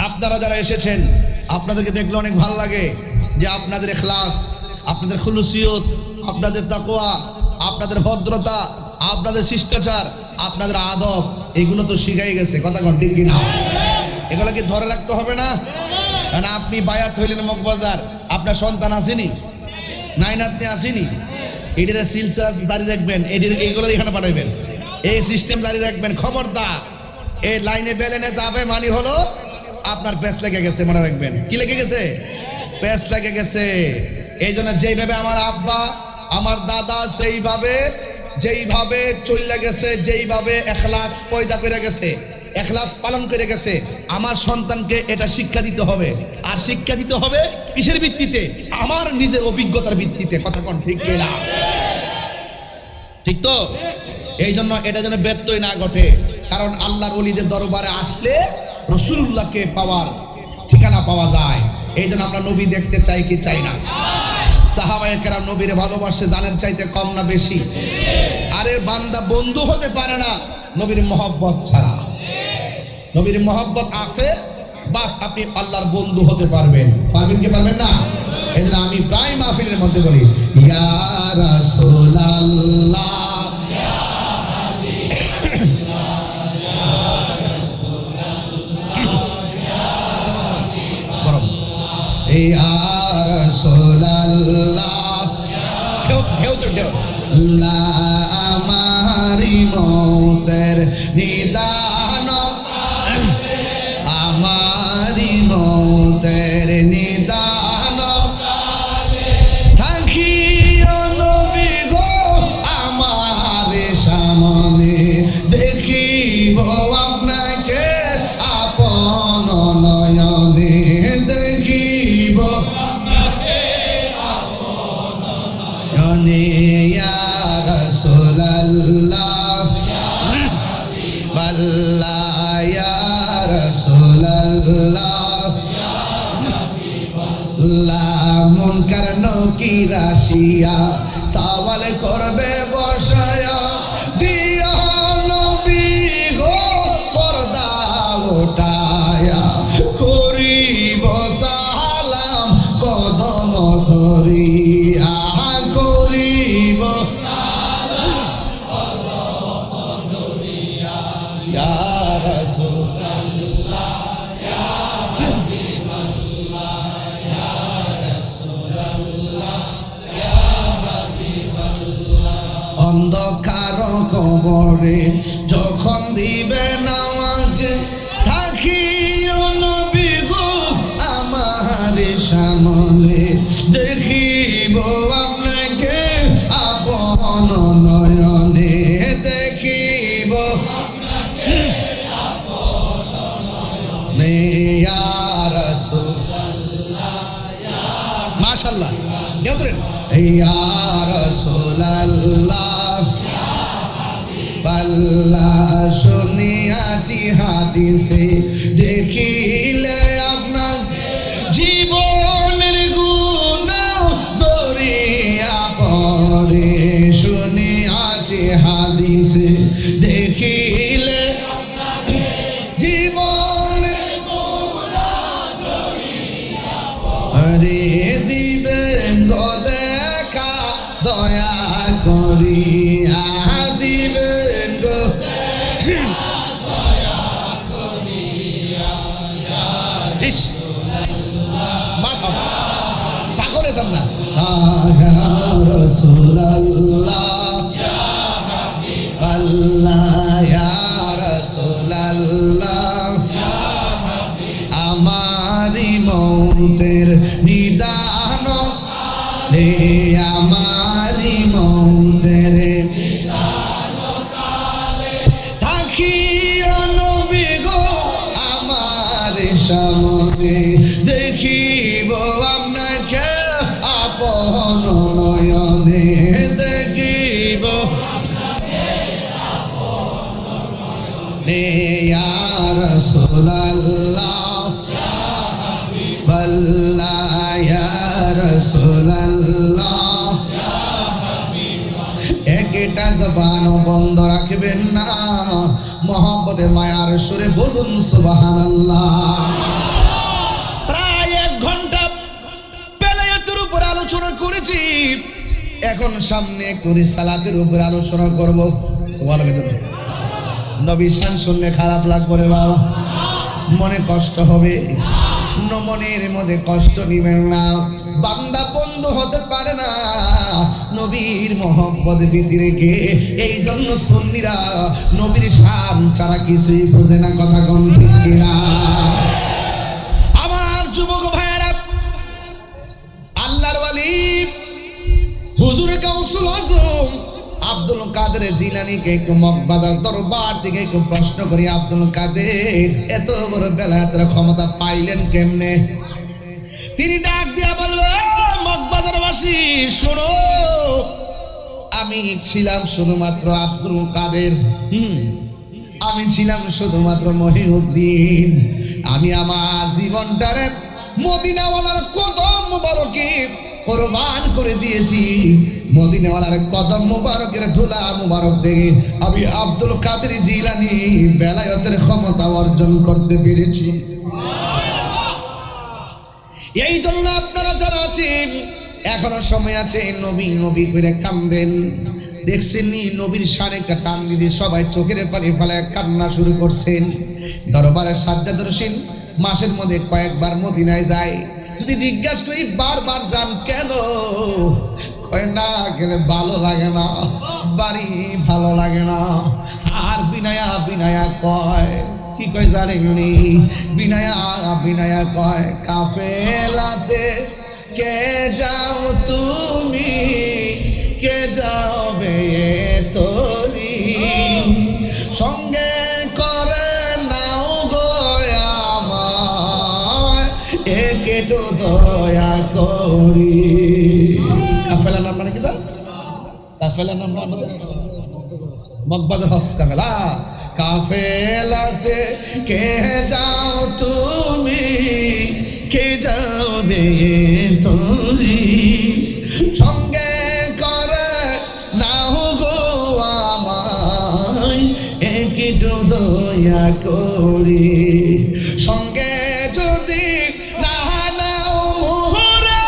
আপনারা যারা এসেছেন আপনাদেরকে দেখলে অনেক ভালো লাগে যে আপনাদের ইখলাস আপনাদের খুলুসিয়ত আপনাদের তাকওয়া আপনাদের ভদ্রতা আপনাদের শিষ্টাচার আপনাদের আদব এগুলো তো শিখাই গেছে কথা কোন ঠিক কিনা এগুলো কি ধরে রাখতে হবে না কারণ আপনি বায়াত হইলেন মগবাজার আপনার সন্তান আসেনি নাই নাতনি আসেনি এটির সিলসিলা জারি রাখবেন এটির এগুলো এখানে পাঠাবেন এই সিস্টেম জারি রাখবেন খবরদার এই লাইনে বেলেনে যাবে মানে হলো আপনার প্যাস লেগে গেছে মনে রাখবেন কি লেগে গেছে প্যাস লেগে গেছে এই জন্য যেইভাবে আমার আব্বা আমার দাদা যেইভাবে চলে গেছে যেইভাবে ইখলাস পয়দা করে গেছে ইখলাস পালন করে গেছে আমার সন্তানকে এটা শিক্ষা দিতে হবে আর শিক্ষা দিতে হবে কিসের ভিত্তিতে আমার নিজের অভিজ্ঞতার ভিত্তিতে কথা কোন ঠিক না ঠিক তো এই জন্য এটা যেন ব্যত্যয় না ঘটে কারণ আল্লাহর ওলিদের দরবারে আসলে রাসূলুল্লাহকে পাওয়ার ঠিকানা পাওয়া যায় এই জন্য আমরা নবী দেখতে চাই কি চাই না সাহাবায়ে কেরাম নবীর ভালোবাসে জানের চাইতে কম না বেশি আরে বান্দা বন্ধু হতে পারে না নবীর মহব্বত ছাড়া নবীর মহব্বত আছে বাস আপনি আল্লাহর বন্ধু হতে পারবেন কি পারবেন না এই জন্য আমি প্রায় মাহফিলের মধ্যে বলি ইয়া রাসূলুল্লাহ ইয়া রাসূলুল্লাহ ঢেউ লা আমারি মতের নিদান আমারি মতের নিদান থাকিও নবী গো আমার সামনে দেখিব আপনাকে আপন নয়নে দেখিব আপনাকে ইয়া রাসূলুল্লাহ বাল্লা ইয়া রাসূলুল্লাহ লা মুনকার নকির আসিয়া সওয়াল করবে বসায়া দিয়া নবী গো পর্দা ওঠায়া করিব সালাম কদম ধরিয়া করিব ইয়া রাসূলুল্লাহ ইয়া হাবিবাল্লাহ ইয়া রাসূলুল্লাহ ইয়া হাবিবাল্লাহ অন্ধকার কবরে যখন দিবেন আমাকে থাকি ইয়া রাসূল মাশাআল্লাহ কেউ ধরেন ইয়া রাসূলুল্লাহ আল্লাহ শুনিয়াছি হাদিসে দেখিলে আপনার জীবনের গুণা জরিয়া পরে শুনিয়াছি হাদিসে দেখিলে জীবনের আরে দিবেন গো দেখা দয়া করিয়া দিবেন গো ইস পাগলে যান না ইয়া রাসূলুল্লাহ আল্লাহ ইয়া রাসূলুল্লাহ আমারি মৌতের নিদান রে আমারি মৌতের থাকিও নবী গো আমার সামনে দেখিব আপনাকে আপন নয়নে দেখিব ইয়া রাসূলুল্লাহ আল্লাহ ইয়া রাসূলুল্লাহ একটা জবান বন্ধ রাখবেন না মহব্বতে মায়ার সুরে বলুন সুবহানাল্লাহ প্রায় 1 ঘন্টা বেলায়েতের উপর আলোচনা করেছি। এখন সামনে করি সালাতের উপর আলোচনা করব সুবহানাল্লাহ নবীর শান শুনলে খারাপ লাগবে রে বাবা মনে কষ্ট হবে মনের মধ্যে কষ্ট নিবেন না বান্দা বন্ধু হতে পারে না নবীর মহব্বত ভিতরে রেখে এই জন্য সুন্নিরা নবীর শান ছাড়া কিছুই বোঝে না কথা কোন ঠিক কিনা আমার যুবক ভাইয়েরা, আল্লাহর ওয়ালি হুজুর গাউসুল আজম আব্দুল কাদের জিলানীকে একটু মগবাজার দরবার থেকে একটু প্রশ্ন করি আব্দুল কাদের এত বড় বেলায়েতের ক্ষমতা পাইলেন কেমনে? তিনি ডাক দিয়া বলল, মগবাজারবাসী শোনো, আমি ছিলাম শুধুমাত্র আব্দুল কাদের আমি ছিলাম শুধুমাত্র মহিউদ্দিন আমি আমার জীবনটারে মদিনাওয়ালার কদম মুবারকে কোরবান করে দিয়েছি মদিনাওয়ালার কদম মুবারকের ধুলা মুবারক দেখে আমি আব্দুল কাদের জিলানী বেলায়েতের ক্ষমতা অর্জন করতে পেরেছি। এই জন্য আপনারা যারা আছেন এখনো সময় আছে নবী নবী করে কান্দেন দেখছেন নি নবীর শানে একটা টান দিদি সবাই চোখের পানি ফেলায় কান্না শুরু করছেন। দরবারের সাজ্জাদ হোসেন মাসের মধ্যে কয়েকবার মদিনায় যায় যদি জিজ্ঞাসা করি বারবার যান কেন কয় না গেলে ভালো লাগে না বাড়ি ভালো লাগে না। আর বিনায়া বিনায়া কয় কি কয় জানেননি বিনায়া বিনায়া কয় কাফেলাতে কে যাও তুমি কে যাবে তোরি সঙ্গে করে নাও গো আমায় একটু দয়া করি। কাফেলা নাম মানে কি দা কাফেলা নাম আমাদের মগবাজার হফস কাফেলা কাফেলাতে কে যাও তুমি কে যাবে তোরি সঙ্গে করে নাও গো আমায় একটু দয়া করি সঙ্গে যদি না নাও মোহরে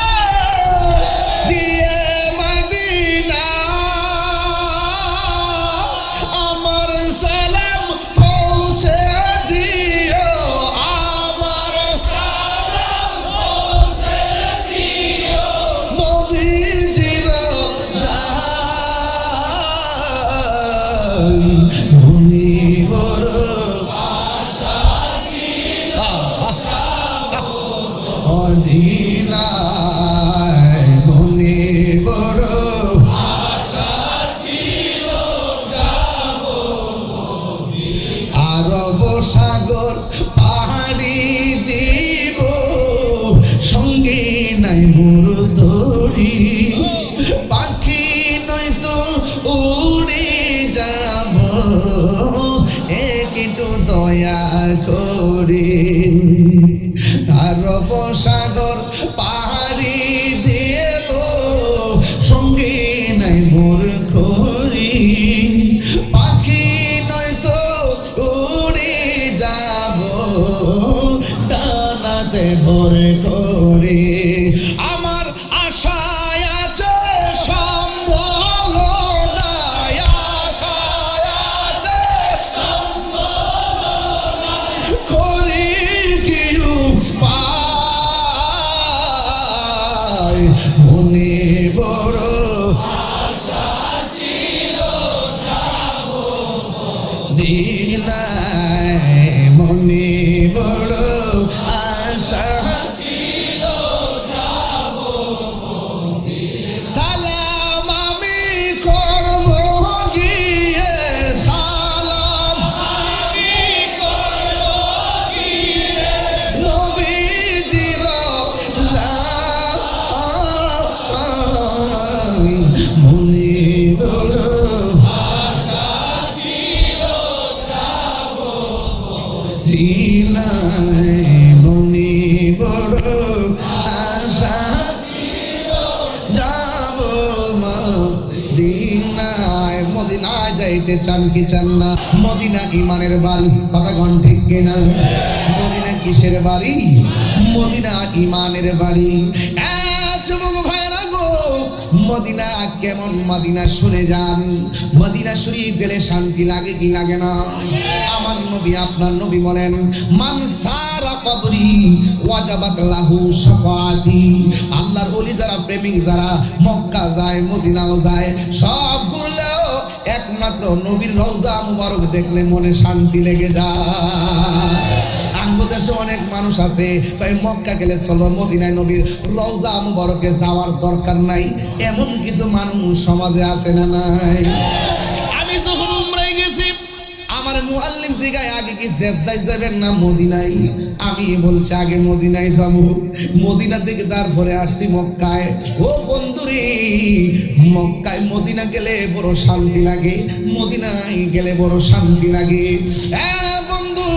দিয়ে মদিনা আমার সালাম পৌঁছে দিও আমার সালাম পৌঁছে দিও নবীজির যাই মনি বড় মদিনায় মনি বড় আরব সাগর পাহাড়ি দিব সঙ্গে নাই মোর ধরি পাখি নয়তো উড়ে যাব একটু দয়া করে আরব সাগর পাহাড়ি দেব সঙ্গে নাই মোর ঘড়ি পাখি নয়তো উড়ে যাব ডানাতে ভরে করে আমার আশায় আছে সম্বল নাই আশায় আছে করি কি উপায় মনে বড় দিনায় মনে বড় আশা সালাম আমি করব গিয়ে সালাম নবীজির মনে বড় দিনায় মনে বড় আশা যাব মদিনায় মদিনায় যাইতে চান কি চান না মদিনা ইমানের বাড়ি কথা কোন ঠিক কিনা মদিনা কিসের বাড়ি মদিনা ইমানের বাড়ি যুবক ভাইরা গো মদিনা কেমন মদিনা শুনে যান মদিনা শরীফ গেলে শান্তি লাগে কি লাগে না আমার নবী আপনার নবী বলেন মান সারা কবরি ওয়াজাবাত লাহু শাফাআতি আল্লাহর ওলি যারা প্রেমিক যারা মক্কা যায় মদিনাও যায় সবগুলো একমাত্র নবীর রওজা মুবারক দেখলে মনে শান্তি লেগে যায় দেশে অনেক মানুষ আছে তাই মক্কা গেলে চলো মদিনায় নবীর রওজা মুবারকে যাওয়ার দরকার নাই এমন কিছু মানুষ সমাজে আছে না নাই আমি যখন উমরায় গেছি আমার মুআল্লিম জিগায় আগে কি জেদ্দায় যাবেন না মদিনায় আমি বলছি আগে মদিনায় যাব মদিনা থেকে তারপরে আসছি মক্কায় ও বন্ধুরে মক্কায় মদিনা গেলে বড় শান্তি লাগে মদিনায় গেলে বড় শান্তি লাগে বন্ধু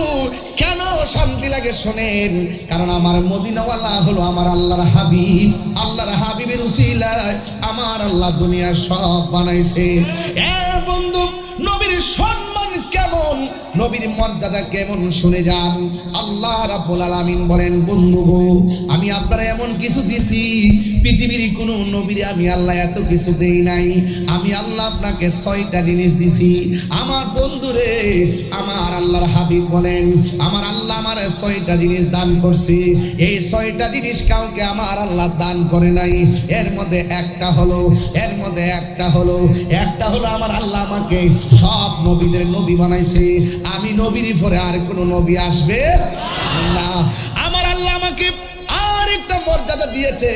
কেন শান্তি লাগে শোনেন কারণ আমার মদিনাওয়ালা হলো আমার আল্লাহর হাবিবের উসিলায় আমার আল্লাহ দুনিয়ার সব বানাইছে বন্ধু নবীর সম্মান কেমন নবীর মর্যাদা কেমন শুনে যান আল্লাহ রাব্বুল আলামিন বলেন বন্ধু গো আমি আপনারা এমন কিছু দিছি পৃথিবীর কোন নবীর আমি আল্লাহ এত কিছু দেই নাই আমি আল্লাহ আপনাকে 6টা জিনিস দিছি আমার বন্ধুরে আমার আল্লাহর হাবিব বলেন আমার আল্লাহ আমার 6টা জিনিস দান করছে এই 6টা জিনিস কাউকে আমার আল্লাহ দান করে নাই এর মধ্যে একটা হলো আমার আল্লাহ আমাকে সব নবীদের নবী বানাইছে আমি নবীর পরে আর কোন নবী আসবে না আমার আল্লাহ আমাকে আর একটা মর্যাদা দিয়েছে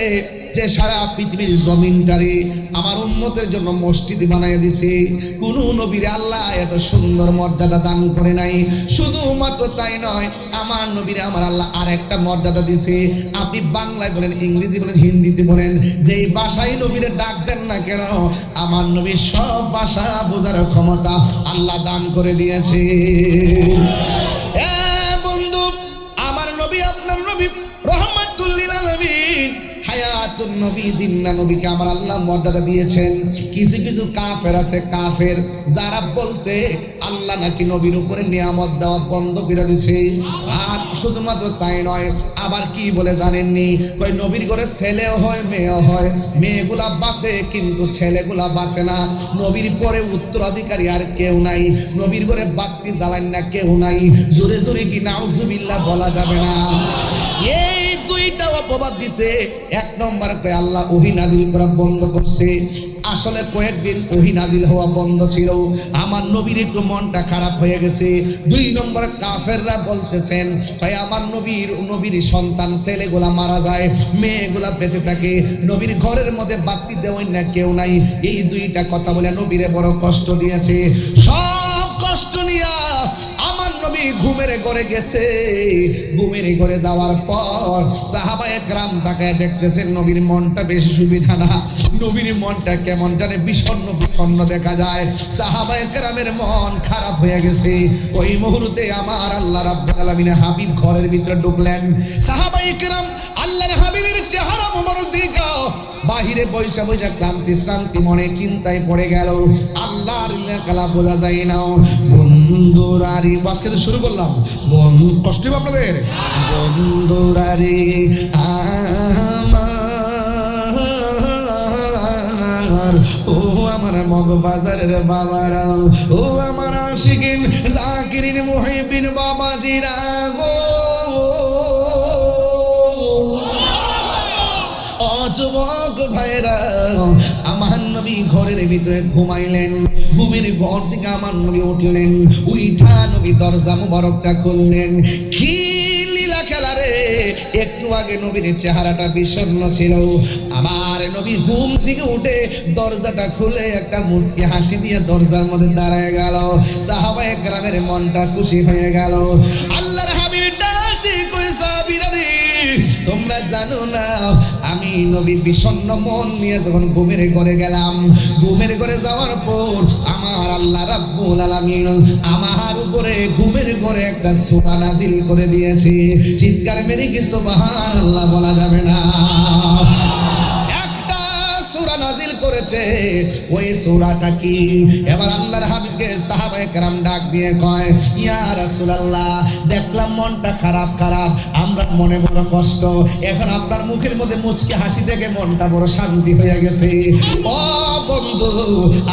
যে সারা পৃথিবীর জমিনটারে আমার উম্মতের জন্য মসজিদ বানাইয়া দিয়েছে কোন নবীর আল্লাহ এত সুন্দর মর্যাদা দান করে নাই শুধুমাত্র তাই নয় আমার নবীরে আমার আল্লাহ আর একটা মর্যাদা দিয়েছে আপনি বাংলায় বলেন ইংরেজি বলেন হিন্দিতে বলেন যেই ভাষায় নবীরে ডাক দেন না কেন আমার নবীর সব ভাষা বোঝার ক্ষমতা আল্লাহ দান করে দিয়েছে বন্ধু আমার নবী আপনার নবী রহমাতুল লিল আলামিন হায়াতুন নবী জিন্দা নবীকে আমার আল্লাহ মর্যাদা দিয়েছেন কিছু কিছু কাফের আছে কাফের যারা বলছে আল্লাহ নাকি নবীর উপরে নিয়ামত দেওয়া বন্ধ করে দিয়েছে আর শুধুমাত্র তাই নয় আবার কি বলে জানেননি কই নবীর ঘরে ছেলেও হয় মেয়েও হয় মেয়েগুলা বাঁচে কিন্তু ছেলেগুলা বাঁচে না নবীর পরে উত্তরাধিকারী আর কেউ নাই নবীর ঘরে বাতি জ্বালান না কেউ নাই জোরে জোরে কি নাউজুবিল্লাহ বলা যাবে না এই দুইটা অপবাদ দিছে এক নম্বর কয় আল্লাহ ওহী নাজিল করা বন্ধ করছে আসলে কয়েকদিন ওহী নাজিল হওয়া বন্ধ ছিল আমার নবীর একটু মনটা খারাপ হয়ে গেছে দুই নম্বর কাফেররা বলতেছেন ভাই আমার নবীর সন্তান ছেলেগুলা মারা যায় মেয়েগুলা বেঁচে থাকে নবীর ঘরের মধ্যে বাতি দেওয়াই না কেউ নাই এই দুইটা কথা বলে নবীরে বড় কষ্ট দিয়েছে সব কষ্ট নিয়া আমার নবী ঘুমের ঘরে গেছে। ঘুমের ঘরে যাওয়ার পর সাহাবায়ে কেরাম তাকায় দেখতেছেন নবীর মনটা বেশি সুবিধা না, নবীর মনটা কেমন জানে বিষণ্ণ বিষণ্ণ দেখা যায়। সাহাবায়ে কেরামের মন খারাপ হয়ে গেছে। ওই মুহূর্তে আমার আল্লাহ রাব্বুল আলামিনের হাবিব ঘরের ভিতরে ঢুকলেন। সাহাবায়ে কেরাম আল্লাহর হাবিবের চেহারা মোবারক দিকে বাহিরে বৈশা বৈশা ক্লান্তি শ্রান্তি মনে চিন্তায় পড়ে গেল। আল্লাহর কালা বোঝা যায় না। বন্ধুরারি বাসকে শুরু করলাম, কষ্ট হবে আপনাদের। বন্ধুরারি আমার, ও আমার মগবাজারের বাবারা, ও আমার আশিকিন জাকিরিন মুহিবিন বাবাজিরা গো, যুবক ভাইরা, আমার নবী ঘরের ভিতরে ঘুমাইলেন। ঘুমের ঘর থেকে আমার নবী উঠলেন। উইঠা নবী দরজা মুবারকটা খুললেন। কি লীলা খেলা রে! একটু আগে নবীর চেহারাটা বিষণ্ণ ছিল, আমার নবী ঘুম থেকে উঠে দরজাটা খুলে একটা মুচকি হাসি দিয়ে দরজার মধ্যে দাঁড়ায় গেল। সাহাবায়ে কেরামের মনটা খুশি হয়ে গেল। আল্লাহর হাবিব ডাক দিয়ে কই সাহাবীরা রে, তোমরা জানো না আমি নবী বিষণ্ণ মন নিয়ে যখন ঘুমের ঘরে গেলাম, ঘুমের ঘরে যাওয়ার পর আমার আল্লাহ রাব্বুল আলামিন আমার উপরে ঘুমের ঘরে একটা সূরা নাজিল করে দিয়েছে। চিৎকার মেরে কি সুবহানাল্লাহ বলা যাবে না? একটা সূরা নাজিল করেছে। ওই সূরাটা কি? এবার আল্লাহর হাবিবকে সাহাবায়ে কেরাম ডাক দিয়ে কয়, ইয়া রাসূলুল্লাহ, দেখলাম মনটা খারাপ খারাপ, আমরা মনে বড় কষ্ট, এখন আপনার মুখের মধ্যে মুচকি হাসি দেখে মনটা বড় শান্তি হয়ে গেছে। ও বন্ধু,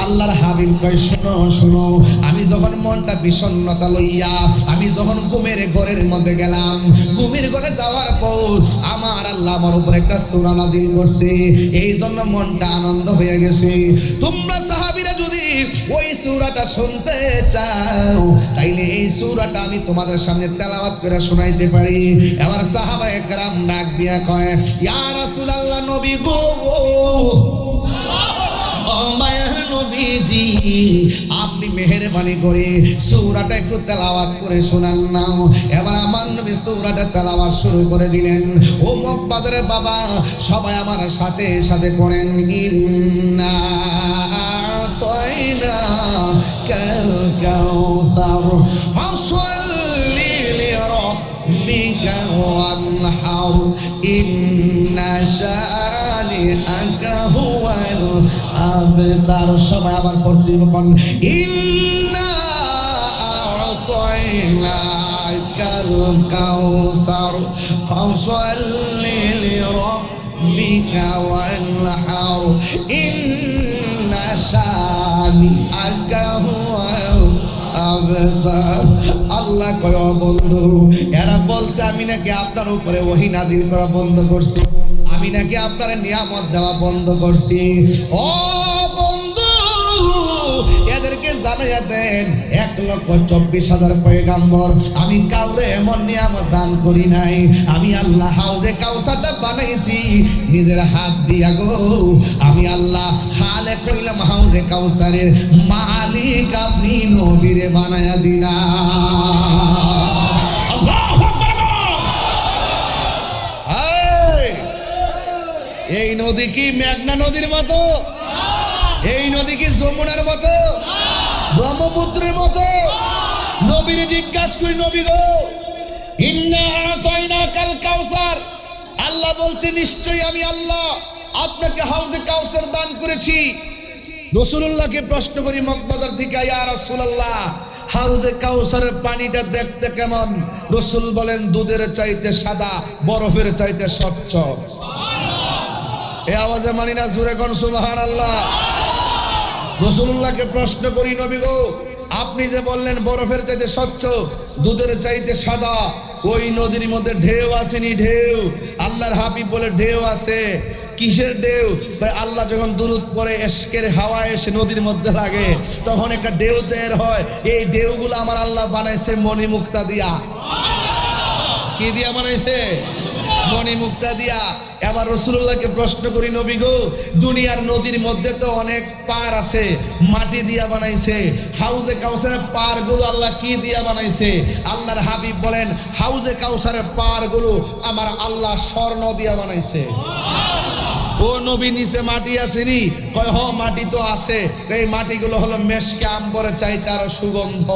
আল্লাহর হাবিব কয়, শোনো শোনো, আমি যখন মনটা বিষণ্ণতা লইয়া আমি যখন ঘুমের ঘরের মধ্যে গেলাম, ঘুমের ঘরে যাওয়ার পর আমার আল্লাহ আমার উপর একটা সূরা নাজিল করছে, এই জন্য মনটা আনন্দ হয়ে গেছে। তোমরা সাহাবীরা যদি ওই সূরাটা শুনতে চাও তাইলে এই সূরাটা আমি তোমাদের সামনে তেলাওয়াত করে শোনাইতে পারি। এবার সাহাবায়ে কেরাম ডাক দিয়া কয়, ইয়া রাসূলুল্লাহ, নবী গো, ও মায়ের নবীজি, আপনি মেহেরবানি করে সূরাটা একটু তেলাওয়াত করে শোনান না। এবার আমার নবী সূরাটা তেলাওয়াত শুরু করে দিলেন। ও মগবাজারের বাবা, সবাই আমার সাথে সাথে পড়েন, ইন্না আতাইনা কাল কাউসার ফাসল্লি লিরাব্বিকা ওয়ানহার ইন্না শানিআকা হুয়াল আবতার। সবাই আবার পড়তে দিব, কোন ইন্না আতাইনা কাল কাউসার ফাসল্লি লিরাব্বিকা ওয়ানহার ইন্না শানিআকা হুয়াল আবতার। আল্লাহ কয়, বন্ধু, এরা বলছে আমি নাকি আপনার উপরে ওহী নাজিল করা বন্ধ করছি, আমি নাকি আপনার নিয়ামত দেওয়া বন্ধ করছি। ও বন্ধু, এদেরকে জানাইয়া দেন 1,24,000 পয়গাম্বর, আমি কাউরে এমন নিয়ামত দান করি নাই। আমি আল্লাহ হাউজে কাউসারটা বানাইছি নিজের হাত দিয়া গো। আমি আল্লাহ খালেক হইলাম হাউজে কাউসারের মালিক, আপনি নবীরে বানায়া দিলাম। আল্লাহু আকবার। এই নদী কি মেঘনা নদীর মতো? এই নদী কি যমুনার মতো, ব্রহ্মপুত্রের মতো? নবীরে জিজ্ঞাসা করি, নবী গো, ইন্না আতাইনা কাল কাউসার, আল্লাহ বলছে নিশ্চয়ই আমি আল্লাহ আপনাকে হাউজে কাউসার দান করেছি। রাসূলুল্লাহকে প্রশ্ন করি মগবাজার থেকে, ইয়া রাসূলুল্লাহ, হাউজে কাউসারের পানিটা দেখতে কেমন? রাসূল বলেন, দুধের চাইতে সাদা, বরফের চাইতে স্বচ্ছ। এই আওয়াজে মানি না, জোরে কোন সুবহানাল্লাহ। রাসূলুল্লাহকে প্রশ্ন করি, নবী গো, আপনি যে বললেন বরফের চাইতে স্বচ্ছ, দুধের চাইতে সাদা, ওই নদীর মধ্যে ঢেউ আসেনি? ঢেউ? আল্লাহর হাবিব বলে ঢেউ আছে। কিসের ঢেউ? তাই আল্লাহ যখন দুরূদ পড়ে ইশকের হাওয়া এসে নদীর মধ্যে লাগে তখন একটা ঢেউ তৈরি হয়। এই ঢেউগুলো আমার আল্লাহ বানাইছে মণিমুক্তা দিয়া। কি দিয়া বানাইছে? মণিমুক্তা দিয়া। এবার রাসূলুল্লাহকে প্রশ্ন করি, নবী গো, দুনিয়ার নদীর মধ্যে তো অনেক পার আছে, মাটি দিয়া বানাইছে, হাউজে কাউসারের পারগুলো আল্লাহ কি দিয়া বানাইছে? আল্লাহর হাবিব বলেন, হাউজে কাউসারের পারগুলো আমার আল্লাহ স্বর্ণ দিয়া বানাইছে। ও নবী, নিচে মাটি আসেনি? কয় হ, মাটি তো আছে। এই মাটিগুলো হলো মেশকে আম্বরের চাইতে আরো সুগন্ধ।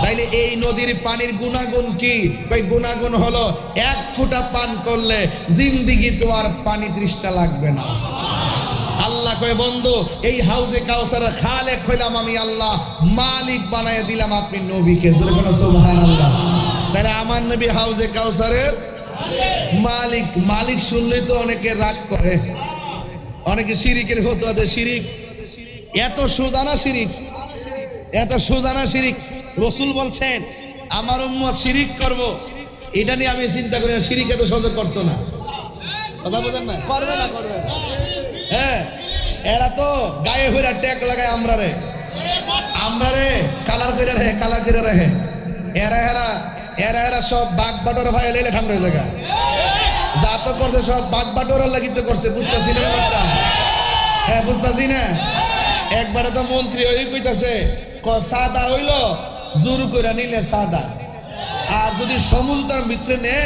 তাইলে এই নদীর পানির গুণাগুণ কি? ওই গুণাগুণ হলো 1 ফোঁটা পান করলে জিন্দিগি তো আর পানি তৃষ্ণা লাগবে না। আল্লাহ কয়, বন্ধু, এই হাউজে কাউসারের খালেক হইলাম আমি আল্লাহ, মালিক বানায় দিলাম আপনি নবীকে। সুবহানাল্লাহ। তাহলে আমার নবী হাউজে কাউসারের মালিক। মালিক শুনলেই তো অনেকে রাগ করে, অনেকে শিরিকের ফতোয়া দেয়। শিরিক এত সোজা না, শিরিক এত সোজা না। শিরিক রাসূল বলছেন, আমার উম্মত শিরিক করব, এটা নিয়ে আমি চিন্তা করি না। শিরিক এত সহজে করতো না। কথা বোঝেন না? করবে না, করবে না। হ্যাঁ, এরা তো গায়ে হইরা ট্যাগ লাগায় আমরা রে কালার করে রে, কালার করে রে। এরা সব বাঘ বাটোর ভাই এলে ঠান্ডা হয়ে জায়গা যা তো করছে, সব বাঘ বাটোর লাগি তো করছে। বুঝতেছি না ব্যাপারটা? হ্যাঁ, বুঝতেছি না। একবারে তো মন্ত্রী হয়ে কইতাছে, সাদা হইল জোর করে নিলে সাদা, আর যদি সমুদ্রের ভিতরে নে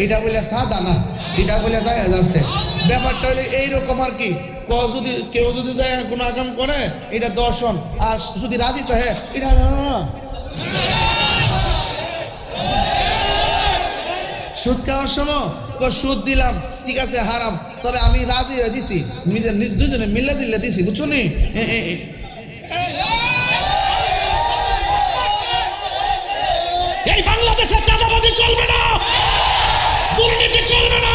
এটা বলে সাদা না, এটা বলে যায় আছে। ব্যাপারটা হইলে এইরকম আর কি। যদি কেউ যদি যায় কোনো আকাম করে, এটা দর্শন, আর যদি রাজি তো হ্যাঁ এটা সুদ খাওয়ার সময় সুদ দিলাম, ঠিক আছে, হারাম, তবে আমি রাজি হয়ে দিছি, নিজের দুজনে মিল্লা জিল্লা দিছি, বুঝছো নি? এই বাংলাদেশে চাঁদাবাজি চলবে না, দুর্নীতি চলবে না,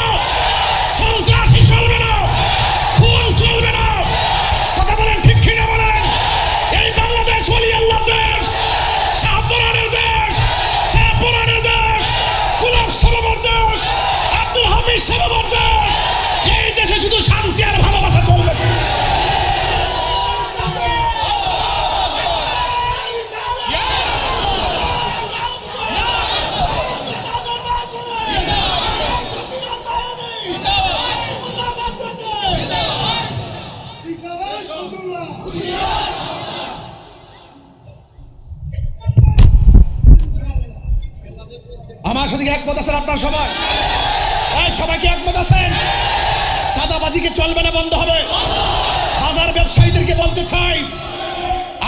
সন্ত্রাসী চলবে না, খুন চলবে না। কথা বলেন ঠিক কিনা বলেন? এই বাংলাদেশ ওলি আল্লাহ দেশ, শাহপুরানের দেশ, শাহপুরানের দেশ, গোলাম সালামের দেশ, আব্দুল হামিদ সালামের দেশ। এই দেশে শুধু শান্তি আর ভালোবাসা চলবে। আমার সাথে একমত আছেন আপনার সবাই? সবাই কি একমত আছেন? চাঁদাবাজিকে চলবে না, বন্ধ হবে। বাজার ব্যবসায়ীদেরকে বলতে চাই,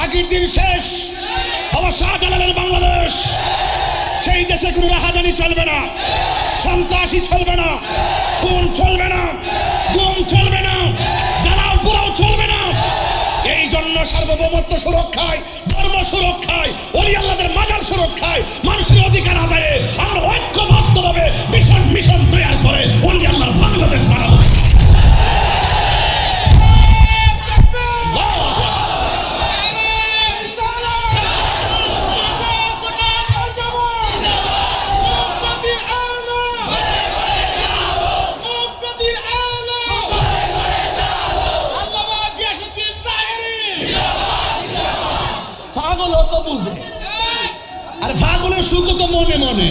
আগের দিন শেষ, বাবা শাহজালালের বাংলাদেশ। সেই দেশে কোনো রাহাজানি চলবে না, সন্ত্রাসী চলবে না, খুন চলবে না, গুম চলবে না, জ্বালাও পোড়াও চলবে না। এই জন্য সার্বভৌমত্ব সুরক্ষায়, ধর্ম সুরক্ষায়, ওলি আল্লাহদের মাজার সুরক্ষায়, মানুষের অধিকার আদায়ে আমরা ঐক্যবদ্ধভাবে মিশন তৈরি করে ওলি আল্লাহর বাংলাদেশ বানাবো। আর ফাগলের সুখ তো মনে মনে,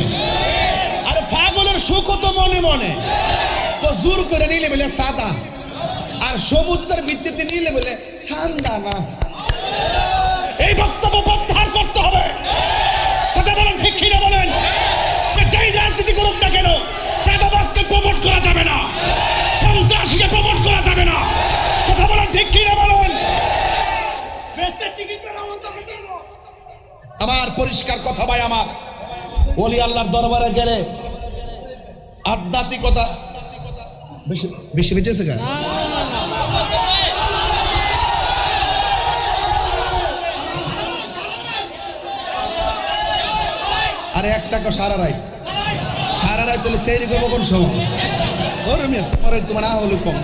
আর ফাগলের সুখ তো মনে মনে। তো জোর করে নিলে বলে সাদা, আর সমুদ্রের ভিত্তিতে নিলে বলে সান্দা না। এই বক্তব্য প্রত্যাহার করতে হবে। কথা বলেন ঠিক কিনা বলেন? সে যেই রাজনীতি করুক না কেন, চাঁদাবাজকে প্রমোট করা যাবে না, সন্ত্রাসীকে প্রমোট করা যাবে না। কথা বলেন ঠিক কিনা বলেন? আমার পরিষ্কার কথা ভাই, আমার ওলি আল্লাহর দরবারে গেলে আধ্যাত্মিকতা বেশি বেঁচেছে গা। আরে এক টাকা সারা রাত তুলে সেই রকম কোন সময় তোমার না হলো কম।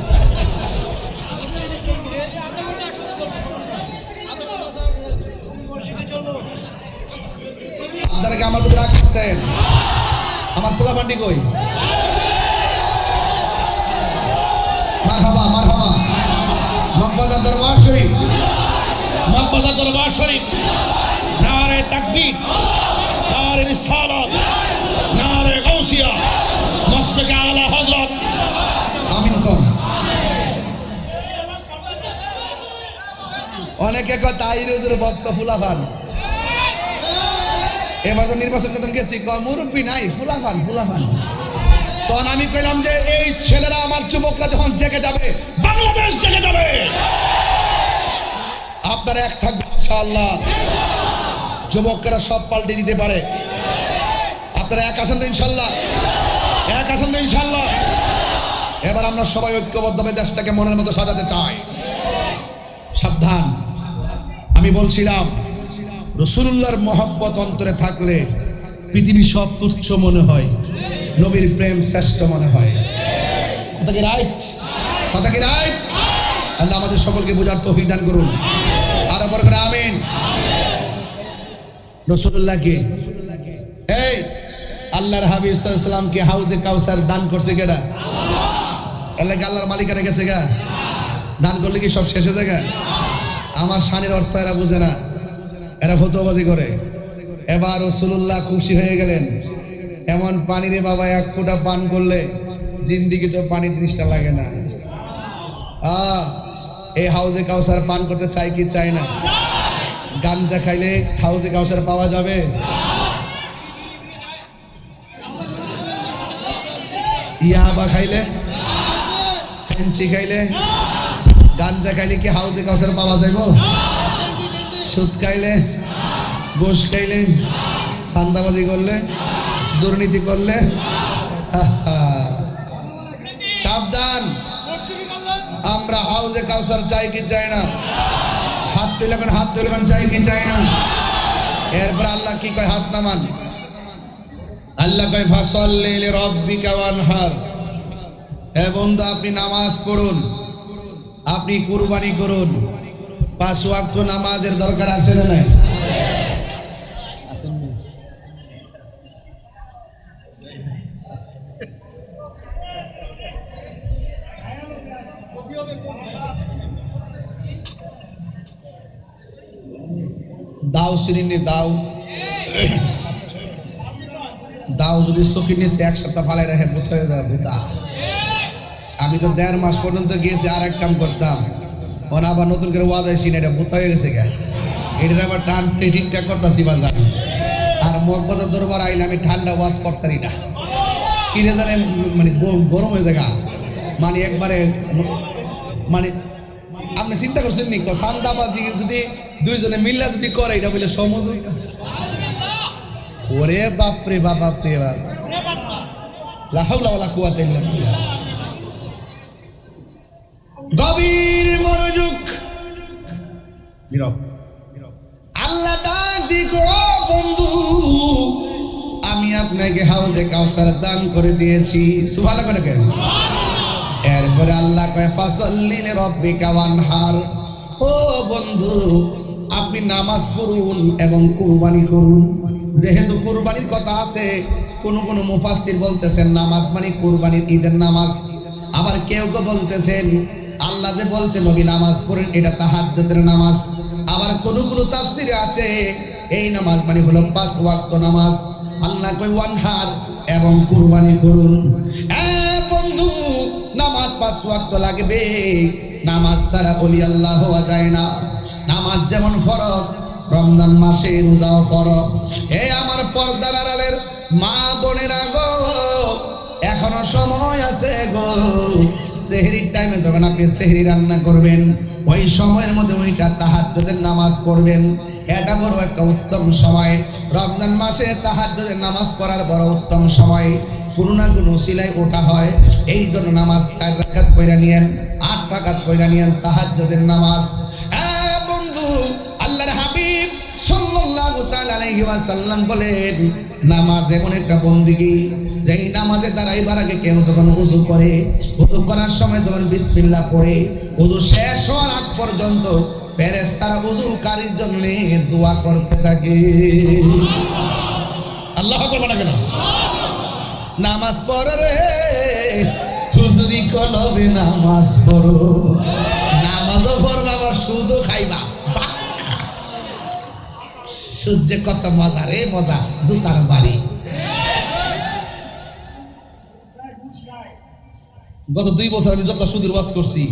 আপনারা আমার প্রতি রাগ করছেন? আমার পোলা পান্ডি কই? মারহাবা মারহাবা। মগবাজার দরবার শরীফ, মগবাজার দরবার শরীফ। নারে তাকবীর, নারে রিসালাত, নারে গাউসিয়া, মসজিদে আলা হযরত অনেকে কয় তাহির হুজুরের ভক্ত ফুলাফান। এবার যে নির্বাচন করতে গেছি কয় মুরব্বী নাই, ফুলাফান ফুলাফান। তখন আমি কইলাম যে এই ছেলেরা আমার যুবকরা যখন জেগে যাবে বাংলাদেশ জেগে যাবে। আপনারা এক থাকবে ইনশাআল্লাহ। যুবকরা সব পাল্টে দিতে পারে। আপনারা এক আছেন তো ইনশাআল্লাহ? এক আছেন তো ইনশাআল্লাহ? এবার আমরা সবাই ঐক্যবদ্ধভাবে দেশটাকে মনের মতো সাজাতে চাই। সাবধান, আমি বলছিলাম রাসূলুল্লাহর মহব্বত অন্তরে থাকলে পৃথিবী সব তুচ্ছ মনে হয়, নবীর প্রেম শ্রেষ্ঠ মনে হয়। কথা কি রাইট? কথা কি রাইট? আল্লাহ আমাদের সকলকে বোঝার তৌফিক দান করুন। আরো বড় করে আমিন। রাসূলুল্লাহ কে? এই আল্লাহর হাবিব সাল্লাল্লাহু আলাইহি ওয়াসাল্লাম কে হাউজে কাউসার দান করছে কেডা? আল্লাহ আল্লাহর মালিকারে গেছে গা। দান করলে কি সব শেষ হয়ে যায়? আমার শানের অর্থ এরা বুঝে না, এরা ফতোয়াবাজি করে। এবার রাসূলুল্লাহ খুশি হয়ে গেলেন, এমন পানি রে বাবা, এক ফোঁটা পান করলে জিন্দিগি তো পানি তৃষ্ণা লাগে না। এই হাউজে কাউসার পান করতে চাই কি চাই না? গাঞ্জা খাইলে হাউজে কাউসার পাওয়া যাবে? ইয়াবা খাইলে, ফেন্সি খাইলে, গাঞ্জা খাইলে কি হাউজে কাউসার পাওয়া যাইব? সুদ খাইলে, ঘুষ খাইলে, চাঁদাবাজি করলে, দুর্নীতি করলে, সাবধান। আমরা হাউজে কাউসার চাই কি চাই না? হাত তুলে হাত তুলে চাই কি চাই না? এরপর আল্লাহ কি কয়? হাত নামান। আল্লাহ কয় ফাসাল্লি লিরাব্বিকা ওয়ানহার। হে বন্ধু, আপনি নামাজ পড়ুন, আপনি কুরবানি করুন। 5 ওয়াক্ত নামাজের দরকার আছে না নাই? দাও সিরিনি দাও, দাও যদি চোখের নিচে এক সপ্তাহ ফালাই রাখে ভূত হয়ে যাবে ভূতা। আমি তো 1.5 মাস পর্যন্ত গিয়েছি আর এক কাম করতাম, ওনা আবার নতুন করে ওয়াজ আইসি না, এটা ভূত হয়ে গেছে গা। এটার আবার টান ঠিকঠাক করতেছি বাজার। আর মগবাজার দরবার আইলে আমি ঠান্ডা ওয়াজ করতারি না, কিনে জানে মানে গরম হয়ে যায় গা। মানে একবারে মানে আপনি চিন্তা করছেন নি চান্দাবাজি যদি দুইজনে মিল্লা যদি করে এটা বলে সমাজ। ওরে বাপরে বাপ, বাপরে বাপ, লা হাওলা ওয়ালা কুওয়াতা ইল্লা বিল্লাহ। গভীর মনোযোগ, নীরব। আল্লাহ ডাক দিগো, বন্ধু আমি আপনাকে হাউজে কাউসার দান করে দিয়েছি। সুবহানাল্লাহ করে কেন? এরপরে আল্লাহ কয় ফাসাল্লি লিরাব্বিকা ওয়ানহার। ও বন্ধু, আপনি নামাজ পড়ুন এবং কুরবানি করুন। যেহেতু কুরবানির কথা আছে, কোন কোন মুফাসসির বলতেছেন নামাজ মানে কুরবানির ঈদের নামাজ। আবার কেউ কেউ বলতেছেন আল্লাহ যে বলছে নবী নামাজ পড়েন এটা তাহাজ্জুদের নামাজ। আবার কোন কোন তাফসিরে আছে এই নামাজ মানে হলো 5 ওয়াক্ত নামাজ। আল্লাহ কয় ওয়ানহার এবং কুরবানি করুন। বন্ধু, নামাজ 5 ওয়াক্ত লাগবে। নামাজ ছাড়া ওলি আল্লাহ হওয়া যায় না। নামাজ যেমন ফরজ, রমজান মাসে রোজাও ফরজ। আমার পর্দার আড়ালের মা বোনেরা গো, এখনো সময় আছে গো। সেহরির টাইমে যখন আপনি সেহরি রান্না করবেন, ওই সময়ের মধ্যে ওইটা তাহাজ্জুদের নামাজ পড়বেন। এটা বড় একটা উত্তম সময়। রমজান মাসে তাহাজ্জুদের নামাজ পড়ার বড় উত্তম সময়। কোনো না কোনো উসিলায় ওঠা হয়। এই জন্য নামাজ 4 রাকাত পড়া নিয়েন, 8 রাকাত পড়া নিয়েন তাহাজ্জুদের নামাজ। বন্ধু, আল্লাহর হাবিব সাল্লাল্লাহু তাআলা আলাইহি ওয়াসাল্লাম বলেন নামাজ এমন একটা বন্দেগী, যেই নামাজে দাঁড়াইবার আগে কেউ যখন ওযু করে, ওযু করার সময় যখন বিসমিল্লাহ পড়ে, ওযু শেষ হওয়ার আগ পর্যন্ত ফেরেশতারা ওযুকারীর জন্য দোয়া করতে থাকে। আল্লাহু আকবার বলা কেন? নামাজ পড়ো রে হুজুরি কলবে, নামাজ পড়ো। নামাজও পড়বা আবার সুদও খাইবা। সূর্যে কত মজা রে মজা, জুতার বাড়ি। গত 2 বছর আমি যত সুদের ওয়াজ করছি,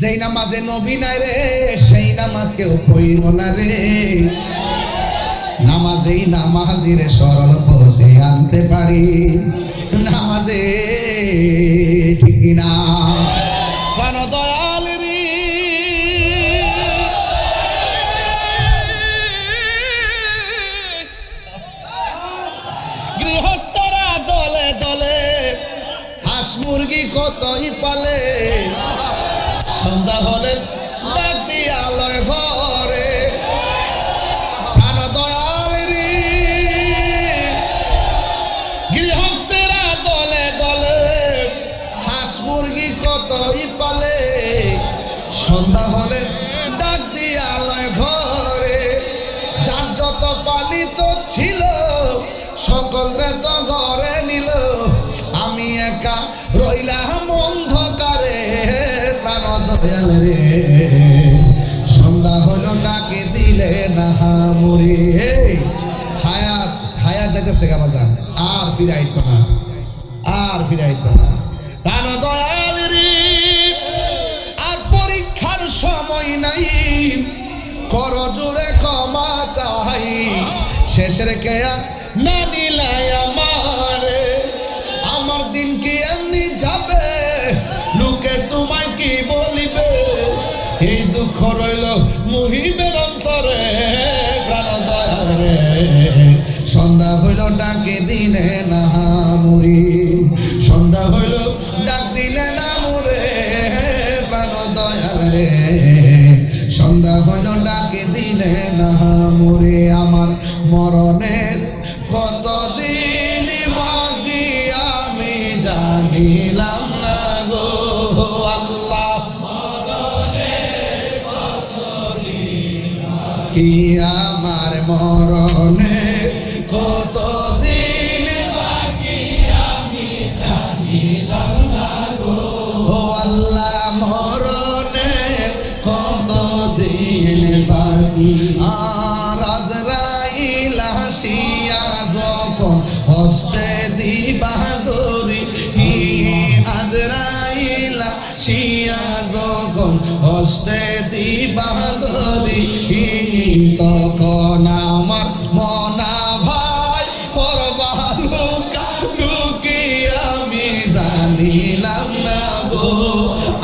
যেই নামাজে নবী নাই রে সেই নামাজ কেউ পড়িব না রে। নামাজেই নামাজির সরল পথে আনতে পারি, নামাজে ঠিক না। প্রাণ দয়াল রে গৃহস্থরা দলে দলে হাঁস মুরগি কতই পালে, সন্ধ্যা হলে ডাক দিয়া আলোয় ঘরে। প্রাণ দয়াল রে গৃহস্থেরা দলে দলে হাঁস মুরগি কতই পালে, সন্ধ্যা হলে ডাক দিয়া আলোয় ঘরে। যার যত পালিত ছিল সকলরে তো ঘরে নিল, আমি একা রইলাম অন্ধকারে। প্রাণ দয়াল রে সন্ধ্যা হলো ডাকে দিলে না হামুরে। হায়াত হায়াত যাইতেছে গামাজান, আর ফিরাইতো না, আর ফিরাইতো না। প্রাণ দয়াল রে আর পরীক্ষার সময় নাই, কর জোরে ক্ষমা চাই। শেষের কেয়া না নিলাই আমারে, আমার দিন কি এমনি যাবে, লোকে তোমায় কি বলিবে, এই দুঃখ রইল মুহিবের অন্তরে। প্রাণ দয়াল রে সন্ধ্যা হইল ডাকে দিলে না মুড়ি, সন্ধ্যা হইল ডাক দিলে না মুরে। প্রাণ দয়াল রে সন্ধ্যা হইল ডাকে দিলে না মুরে। আমার মরণের কতদিন বাকি আমি জানিলাম না গো আল্লাহ। কি আমার মরণের কতদিন বাকি আমি জানিলাম না গো আল্লাহ। মরণের কতদিন বাকি, আর আজরাইল আসিয়া যখন হস্তে দিবা ধরি, আজরাইল আসিয়া যখন হস্তে দিবা ধরি, তখন আমার মনা ভাই করবা লুকা লুকি আমি জানিলাম না গো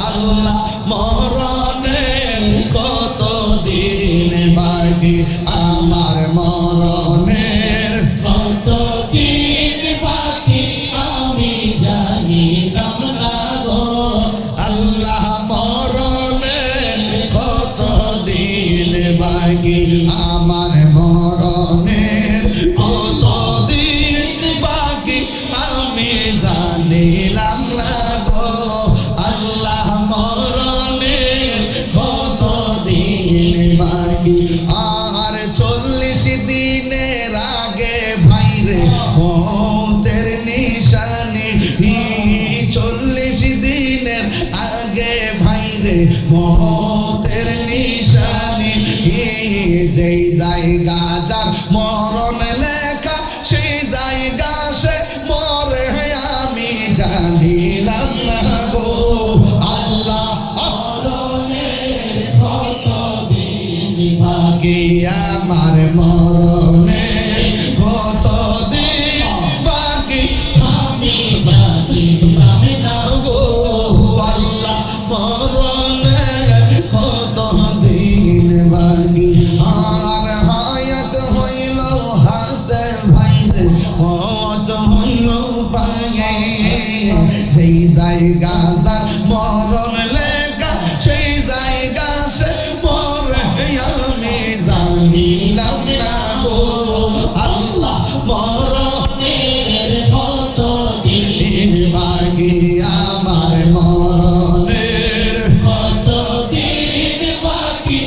আল্লাহ। মরণের কতদিন বাকি আমার মরণের কতদিন বাকি আমি জানিলাম না গো আল্লাহ। মরণের কতদিন বাকি আমার মরণের কতদিন বাকি আমি জানিলাম না গো আল্লাহ। মরণের কতদিন বাকি, আর 40 দিনের আগে ভাইরে মতের নিশানি, 40 দিনের আগে ভাইরে মতের নিশানি। যেই জায়গা যার মরণ লেখা সেই জায়গা সে মরে আমি জানিলাম না গো আল্লাহ। কতদিন বাকি আমার মরণের কতদিন বাকি আমি জানিলাম না গো আল্লাহ। মরণের কতদিন বাকি, আর হায়াত হইল হাতে ভাইরে মত হইল পায়ে। যেই জায়গা যার মরণ লেখা সেই জায়গা সে মরে আমি জানিলাম না গো আল্লাহ। মরণের কতদিন বাকি আমার মরণের কতদিন বাকি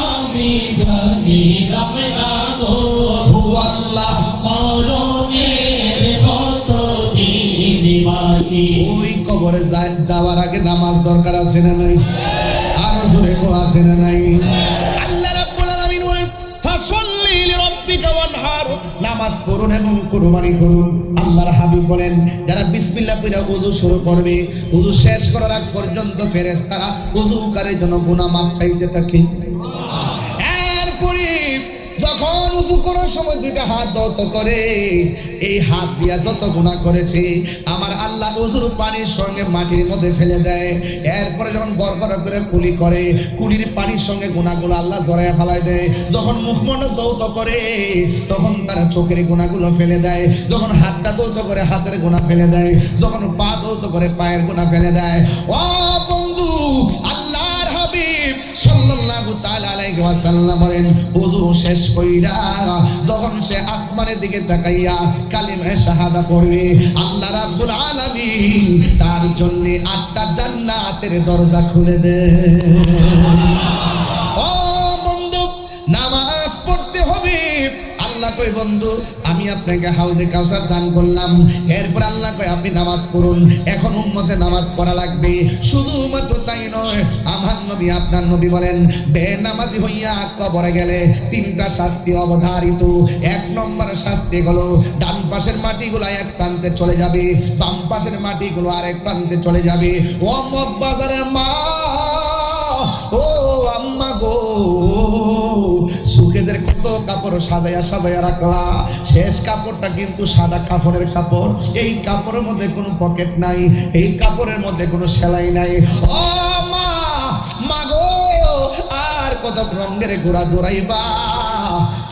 আমি জানিলাম না গো আল্লাহ। মরণের কতদিন বাকি ওই কবরে যাওয়ার আগে নামাজ দরকার আছে না নাই? আরো জোরে কো আছে না নাই? আল্লাহ রাব্বুল আলামিন বলেন ফাসাল্লি লিরাব্বিকা ওয়ানহার, নামাজ পড়ুন এবং কুরবানি করুন। আল্লাহর হাবিব বলেন, যারা বিসমিল্লাহ পড়ে ওযু শুরু করবে, ওযু শেষ করার আগ পর্যন্ত ফেরেশতারা ওযুকারীর জন্য গুনাহ মাফ চাইতে থাকে। এরপরে যখন ওযু করার সময় দুইটা হাত দত করে, এই হাত দিয়া যত গুনাহ করেছে আমার আল্লাহ ওযুর পানির সঙ্গে মাটির মধ্যে ফেলে দেয়। এরপরে যখন গড়গড় করে কুলি করে, কুলির পানির সঙ্গে গুনাহগুলো আল্লাহ জড়ায় ফেলায় দেয়। যখন মুখমণ্ডল দৌত করে তখন তার চোখের গুনাহগুলো ফেলে দেয়। যখন হাতটা দৌত করে হাতের গুনাহ ফেলে দেয়। যখন পা দৌত করে পায়ের গুনাহ ফেলে দেয়। ও বন্ধু, আল্লাহর হাবিব সাল্লাল্লাহু তাআলা আলাইহি ওয়াসাল্লাম বলেন, ওযু শেষ কইরা যখন সে আসমানের দিকে তাকাইয়া কালিমা শাহাদা পড়বে, আল্লাহ রাব্বুল আলামিন তার জন্য 8টা জান্নাতের দরজা খুলে দেয়। ও বন্ধু, নামাজ পড়তে হবে। আল্লাহ কই, বন্ধু আমি আপনাকে হাউজে কাউসার দান করলাম। এরপর আল্লাহ কয় আপনি নামাজ পড়ুন। এখন উম্মতে নামাজ পড়া লাগবে। শুধুমাত্র তাই নয়, আমার নবী আপনার নবী বলেন, বেনামাজি হইয়া কবরে গেলে 3টা শাস্তি অবধারিত। 1 নম্বর শাস্তি হলো ডান পাশের মাটিগুলো এক প্রান্তে চলে যাবে, বাম পাশের মাটিগুলো আরেক প্রান্তে চলে যাবে। ও মগবাজারের মা, ও আম্মা গো, সুকেজের কত কাপড় সাজাইয়া সাজাইয়া রাখলা, শেষ কাপড়টা কিন্তু সাদা কাপড়ের কাপড়। এই কাপড়ের মধ্যে কোনো পকেট নাই, এই কাপড়ের মধ্যে কোনো সেলাই নাই। ও মা, মা গো, আর কত রঙের ঘোড়া দৌড়াইবা,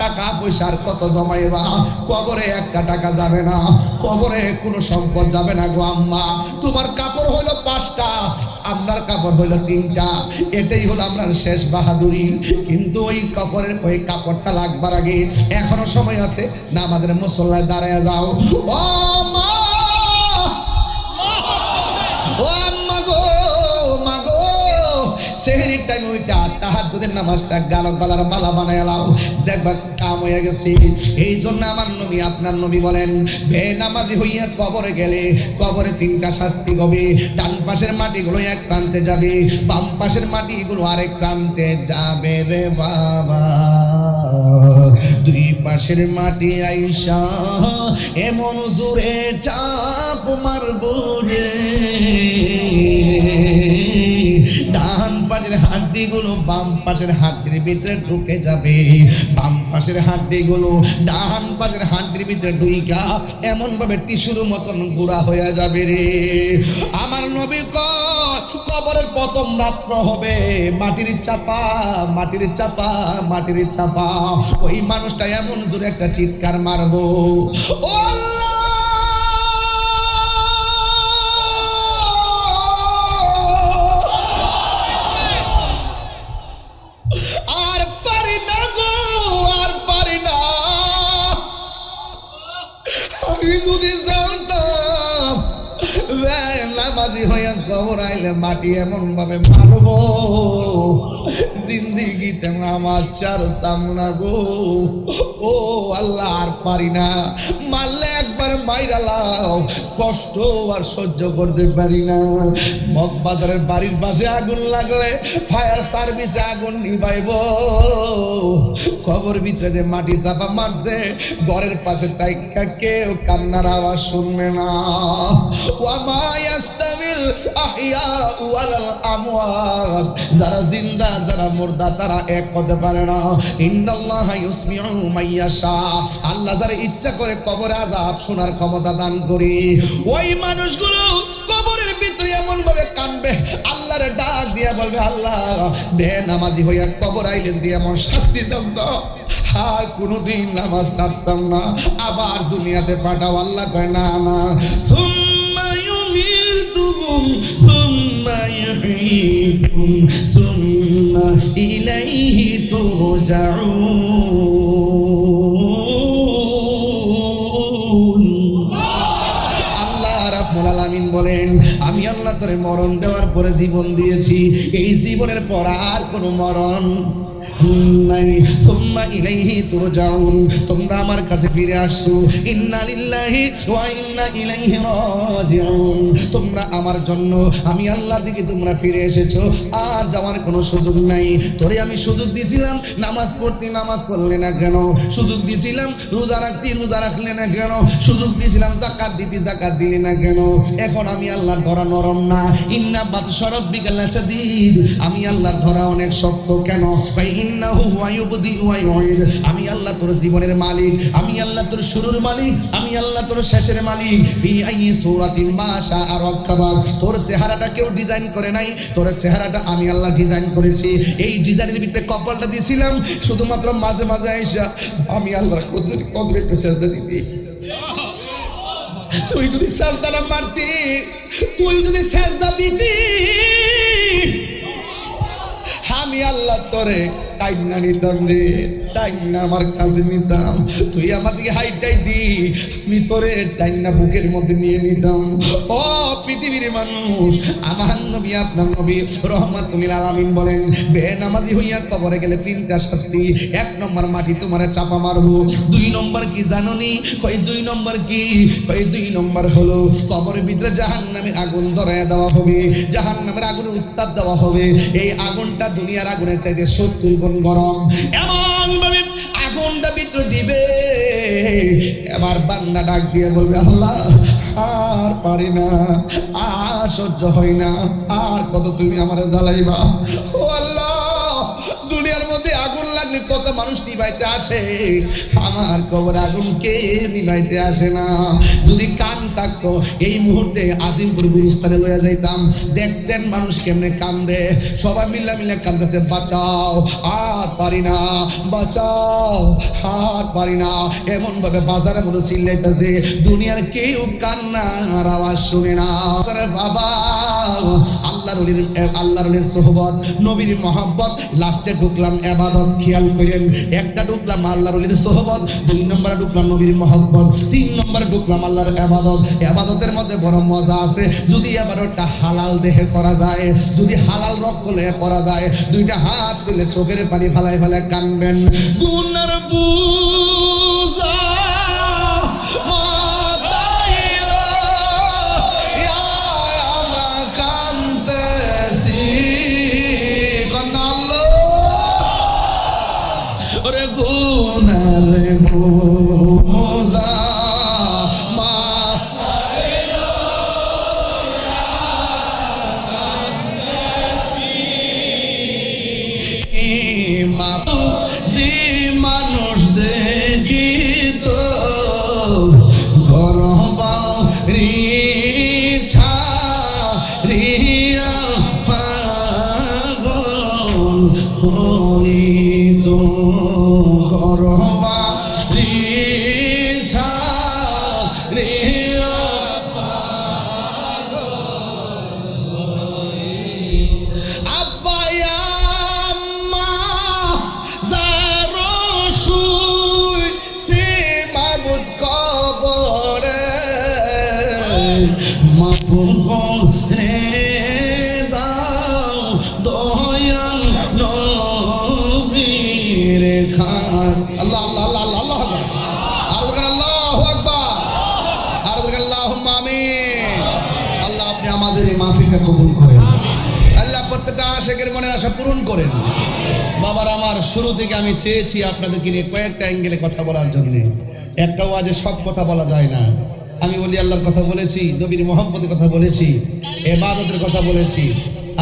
টাকা পয়সার কত জমাইবা, কবরে একটা টাকা যাবে না, কবরে কোনো সম্পদ যাবে না গো আম্মা। তোমার কাপড় হইলো 5টা, আপনার কাপড় হইলো 3টা। এটাই হলো আমরা শেষ বাহাদুরি। কিন্তু ওই কাপড়টা লাগবার আগে এখনো সময় আছে, না আমাদের মুসল্লায় দাঁড়ায় যাও। ও মা, ও আম্মা গো, মা গো, সেহরির টাইম ওইটা তাহাজ্জুদের নামাজটা গলার মালা বানায় লাও, দেখবা কাম হয়ে গেছে। এই জন্য আমার নবী আপনার নবী বলেন, বেনামাজি হইয়া কবরে গেলে কবরে 3টা শাস্তি হবে। ডান পাশের মাটিগুলো এক প্রান্তে যাবে, বাম পাশের মাটিগুলো আরেক প্রান্তে যাবে রে বাবা। 2 পাশের মাটি আইসা এমন জোরে চাপ মারবো রে, ডান পাশের হাড্ডিগুলো বাম পাশের হাড্ডির ভিতরে ঢুকে যাবে, বাম পাশের হাড্ডিগুলো ডান পাশের হাড্ডির ভিতরে ঢুইকা এমন ভাবে টিস্যুর মতন গুঁড়া হয়ে যাবে রে। আমার নবী কবরের প্রথম রাত্র হবে মাটির চাপা, মাটির চাপা, মাটির চাপা। ওই মানুষটা এমন জোরে একটা চিৎকার মারবো, ও আল্লাহ, আর পারি না গো, আর পারি না। আমি যদি জানতাম নামাজি হইয়া কবর আইলে মাটি এমন ভাবে মারবো, জিন্দিগিতে নামাজ ছাড়তাম না গো। ও আল্লাহ, আর পারি না। মারলে একবার মাইরা লাও, কষ্ট আর সহ্য করতে পারি না। মগবাজারের বাড়ির পাশে আগুন লাগলে ফায়ার সার্ভিসে আগুন নিভাইব, খবর ভিতরে যে মাটি চাপা মারছে ঘরের পাশে তাই কেউ কান্নার আওয়াজ শুনবে না। ওয়ামা ইয়াস্তামিল আহইয়া ওয়াল আমওয়াত, যারা জিন্দা যারা মুর্দা তারা এক হতে পারে না। ইন্নাল্লাহা ইউসমিউ মাইয়াশা, আল্লাহ যারা ইচ্ছা করে কবরে আযাব শোনার ক্ষমতা দান করে। ওই মানুষগুলো কবরের ভিতরে এমন ভাবে কাঁদবে, আল্লাহর ডাক দিয়ে বলবে, আল্লাহ বেনামাজি হইয়া কবর আইলে যদি এমন শাস্তি দাও না, আর কোনোদিন নামাজ ছাড়তাম না, আবার দুনিয়াতে পাঠাও। আল্লাহ কয় না না, সুম্মা ইউমিতুকুম সুম্মা ইউহয়িকুম সুম্মা ইলাইহি তুরজাউন। আল্লাহ রাব্বুল আলামিন বলেন, আমি আল্লাহ তোরে মরণ দেওয়ার পরে জীবন দিয়েছি, এই জীবনের পর আর কোনো মরণ নাই সুম্মা ইলাইহি তুরজাউন, তোমরা আমার কাছে ফিরে আসছো। ইন্না লিল্লাহি ওয়া ইন্না ইলাইহি রাজিউন, তোমরা আমার জন্য আমি আল্লাহর দিকে তোমরা ফিরে এসেছো, আর যাওয়ার কোনো সুযোগ নাই। তোরে আমি সুযোগ দিছিলাম নামাজ পড়তে, নামাজ পড়লে না কেন? সুযোগ দিছিলাম রোজা রাখতে, রোজা রাখলে না কেন? সুযোগ দিছিলাম যাকাত দিতে, যাকাত দিলে না কেন? এখন আমি আল্লাহর ধরা নরম না। ইন্না বাতশা রাব্বিকা লাশাদীদ, আমি আল্লাহর ধরা অনেক শক্ত। কেন? ভাই ইন্নাহু ওয়া ইউবদি ওয়া ইউঈদ, আমি আল্লাহ তোর জীবনের মালিক, আমি আল্লাহ তোর শুরুর মালিক, আমি আল্লাহ তোর শেষের মালিক। ফি আইয়ি সূরাতিন মা শাআ রাক্কাবা, তোর চেহারাটা কেউ ডিজাইন করে নাই, তোর চেহারাটা আমি আল্লাহ ডিজাইন করেছি। এই ডিজাইনের ভিতরে কপালটা দিয়েছিলাম শুধুমাত্র মাঝে মাঝে আইসা আমি আল্লাহর কদমে একটু সেজদা দিতে। তুই যদি সেজদাটা মারতি, তুই যদি সেজদা দিতি, আমি আল্লাহ তোরে টাইনা নিতাম রে, টাইনা আমার কাছে নিতাম। তুই আমার দিকে হাইটাই দি, আমি তোরে টাইনা বুকের মধ্যে নিয়ে নিতাম। ও পৃথিবীর মানুষ, আমার নবী আপনার নবী রাহমাতুল আলামিন বলেন, বেনামাজি হইয়া কবরে গেলে তিনটা শাস্তি। 1 নম্বর মাটি তোমারে চাপা মারবো। 2 নম্বর কি জানোনি? কই 2 নম্বর কি? কই 2 নম্বর হলো কবরের ভিতরে জাহান্নামের আগুন ধরায় দেওয়া হবে, জাহান্নামের আগুনে উত্তাপ দেওয়া হবে। এই আগুনটা দুনিয়ার আগুনের চাইতে 70 গুণ গরম। এমন ভাবে আগুনটা ভিতরে দিবে, এবার বান্দা ডাক দিয়ে বলবে, আল্লাহ আর পারি না, আর সহ্য হয় না, আর কত তুমি আমারে জ্বালাইবা। ও আল্লাহ, দুনিয়ার মধ্যে আগুন লাগলে কত মানুষ নিভাইতে আসে, আমার কবরে আগুন কে নিভাইতে আসে না? যদি কান থাকতো এই মুহূর্তে আজিমপুর গুরুস্থানে লইয়া যাইতাম, দেখতেন মানুষ কেমনে কান্দে, সবাই মিল্লা মিল্লা কান্দেছে, বাঁচাও আর পারি না, বাঁচাও আর পারি না। এমন ভাবে বাজারের মধ্যে চিল্লাইতেছে, দুনিয়ার কেউ কান্নার আওয়াজ শুনে না। বাবা, আল্লাহর ওলির সোহবত, নবীর মহব্বত, লাস্টে ঢুকলাম এবাদত। খেয়াল করেন, একটা ঢুকলাম আল্লাহর ওলির সোহবত, 2 নম্বরে ঢুকলাম নবীর মহব্বত, 3 নম্বরে ঢুকলাম আল্লাহর এবাদত। এবাদতের মধ্যে বড় মজা আছে যদি এবাদতটা হালাল দেহে করা যায়, যদি হালাল রক্ত লয়ে করা যায়। 2টা হাত তুলে চোখের পানি ফালাই ফালাই কানবেন, গুনার বুঝা গুনার বোঝা মা দি মানুষ দেখি তো গরবা রিছা রিয়া পাগল হইত গরবা রিছা রিয়া আব্বায়া মা জারো শুই সে মাবুদ কবরে মাফুন করে দাও দয়াল নবীর খান। আল্লাহ আল্লাহ আল্লাহ আল্লাহ আকবার, আর বলেন আল্লাহু আকবার, আর বলেন আল্লাহুম্মা আমিন। আল্লাহ আপনি আমাদের এই মাহফিলকে কবুল করেন, আল্লাহ প্রত্যেকটা আশিকের মনের আশা পূরণ করেন। বাবার আমার, শুরু থেকে আমি চেয়েছি আপনাদেরকে নিয়ে কয়েকটা অ্যাঙ্গেলে কথা বলার জন্য। একটা ওয়াজে সব কথা বলা যায় না। আমি বলি আল্লাহর কথা বলেছি, নবীর মহব্বতের কথা বলেছি, ইবাদতের কথা বলেছি।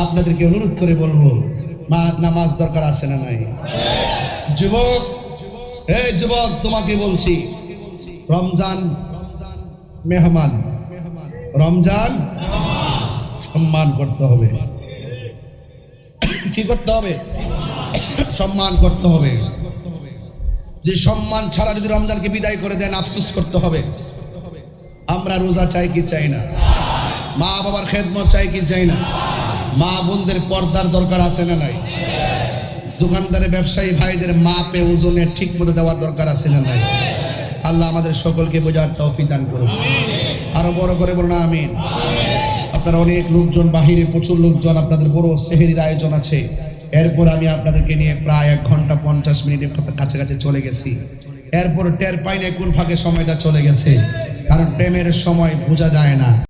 আপনাদেরকে অনুরোধ করে বলবো, মা নামাজ দরকার আছে না নাই? যুবক, এই যুবক তোমাকে বলছি, রমজান মেহমান, রমজান সম্মান করতে হবে। কি করতে হবে? সম্মান করতে হবে। যে সম্মান ছাড়া যদি রমজানকে বিদায় করে দেন, আফসোস করতে হবে। আমরা রোজা চাই কি চাই না? মা বাবার খেদমত চাই কি চাই না? মা বোনদের পর্দার দরকার আছে না নাই? দোকানদারের ব্যবসায়ী ভাইদের মাপে ওজনে ঠিক মতো দেওয়ার দরকার আছে না নাই? আল্লাহ আমাদের সকলকে বোঝার তৌফিক দান করুন। আরো বড় করে বলুন আমিন। আপনারা অনেক লোকজন, বাহিরে প্রচুর লোকজন, আপনাদের বড় সেহরির আয়োজন আছে। এরপর আমি আপনাদেরকে নিয়ে প্রায় 1 ঘন্টা 50 মিনিটের কাছাকাছি চলে গেছি। এরপর টের পাই না কোন ফাঁকে সময়টা চলে গেছে, কারণ প্রেমের সময় বোঝা যায় না।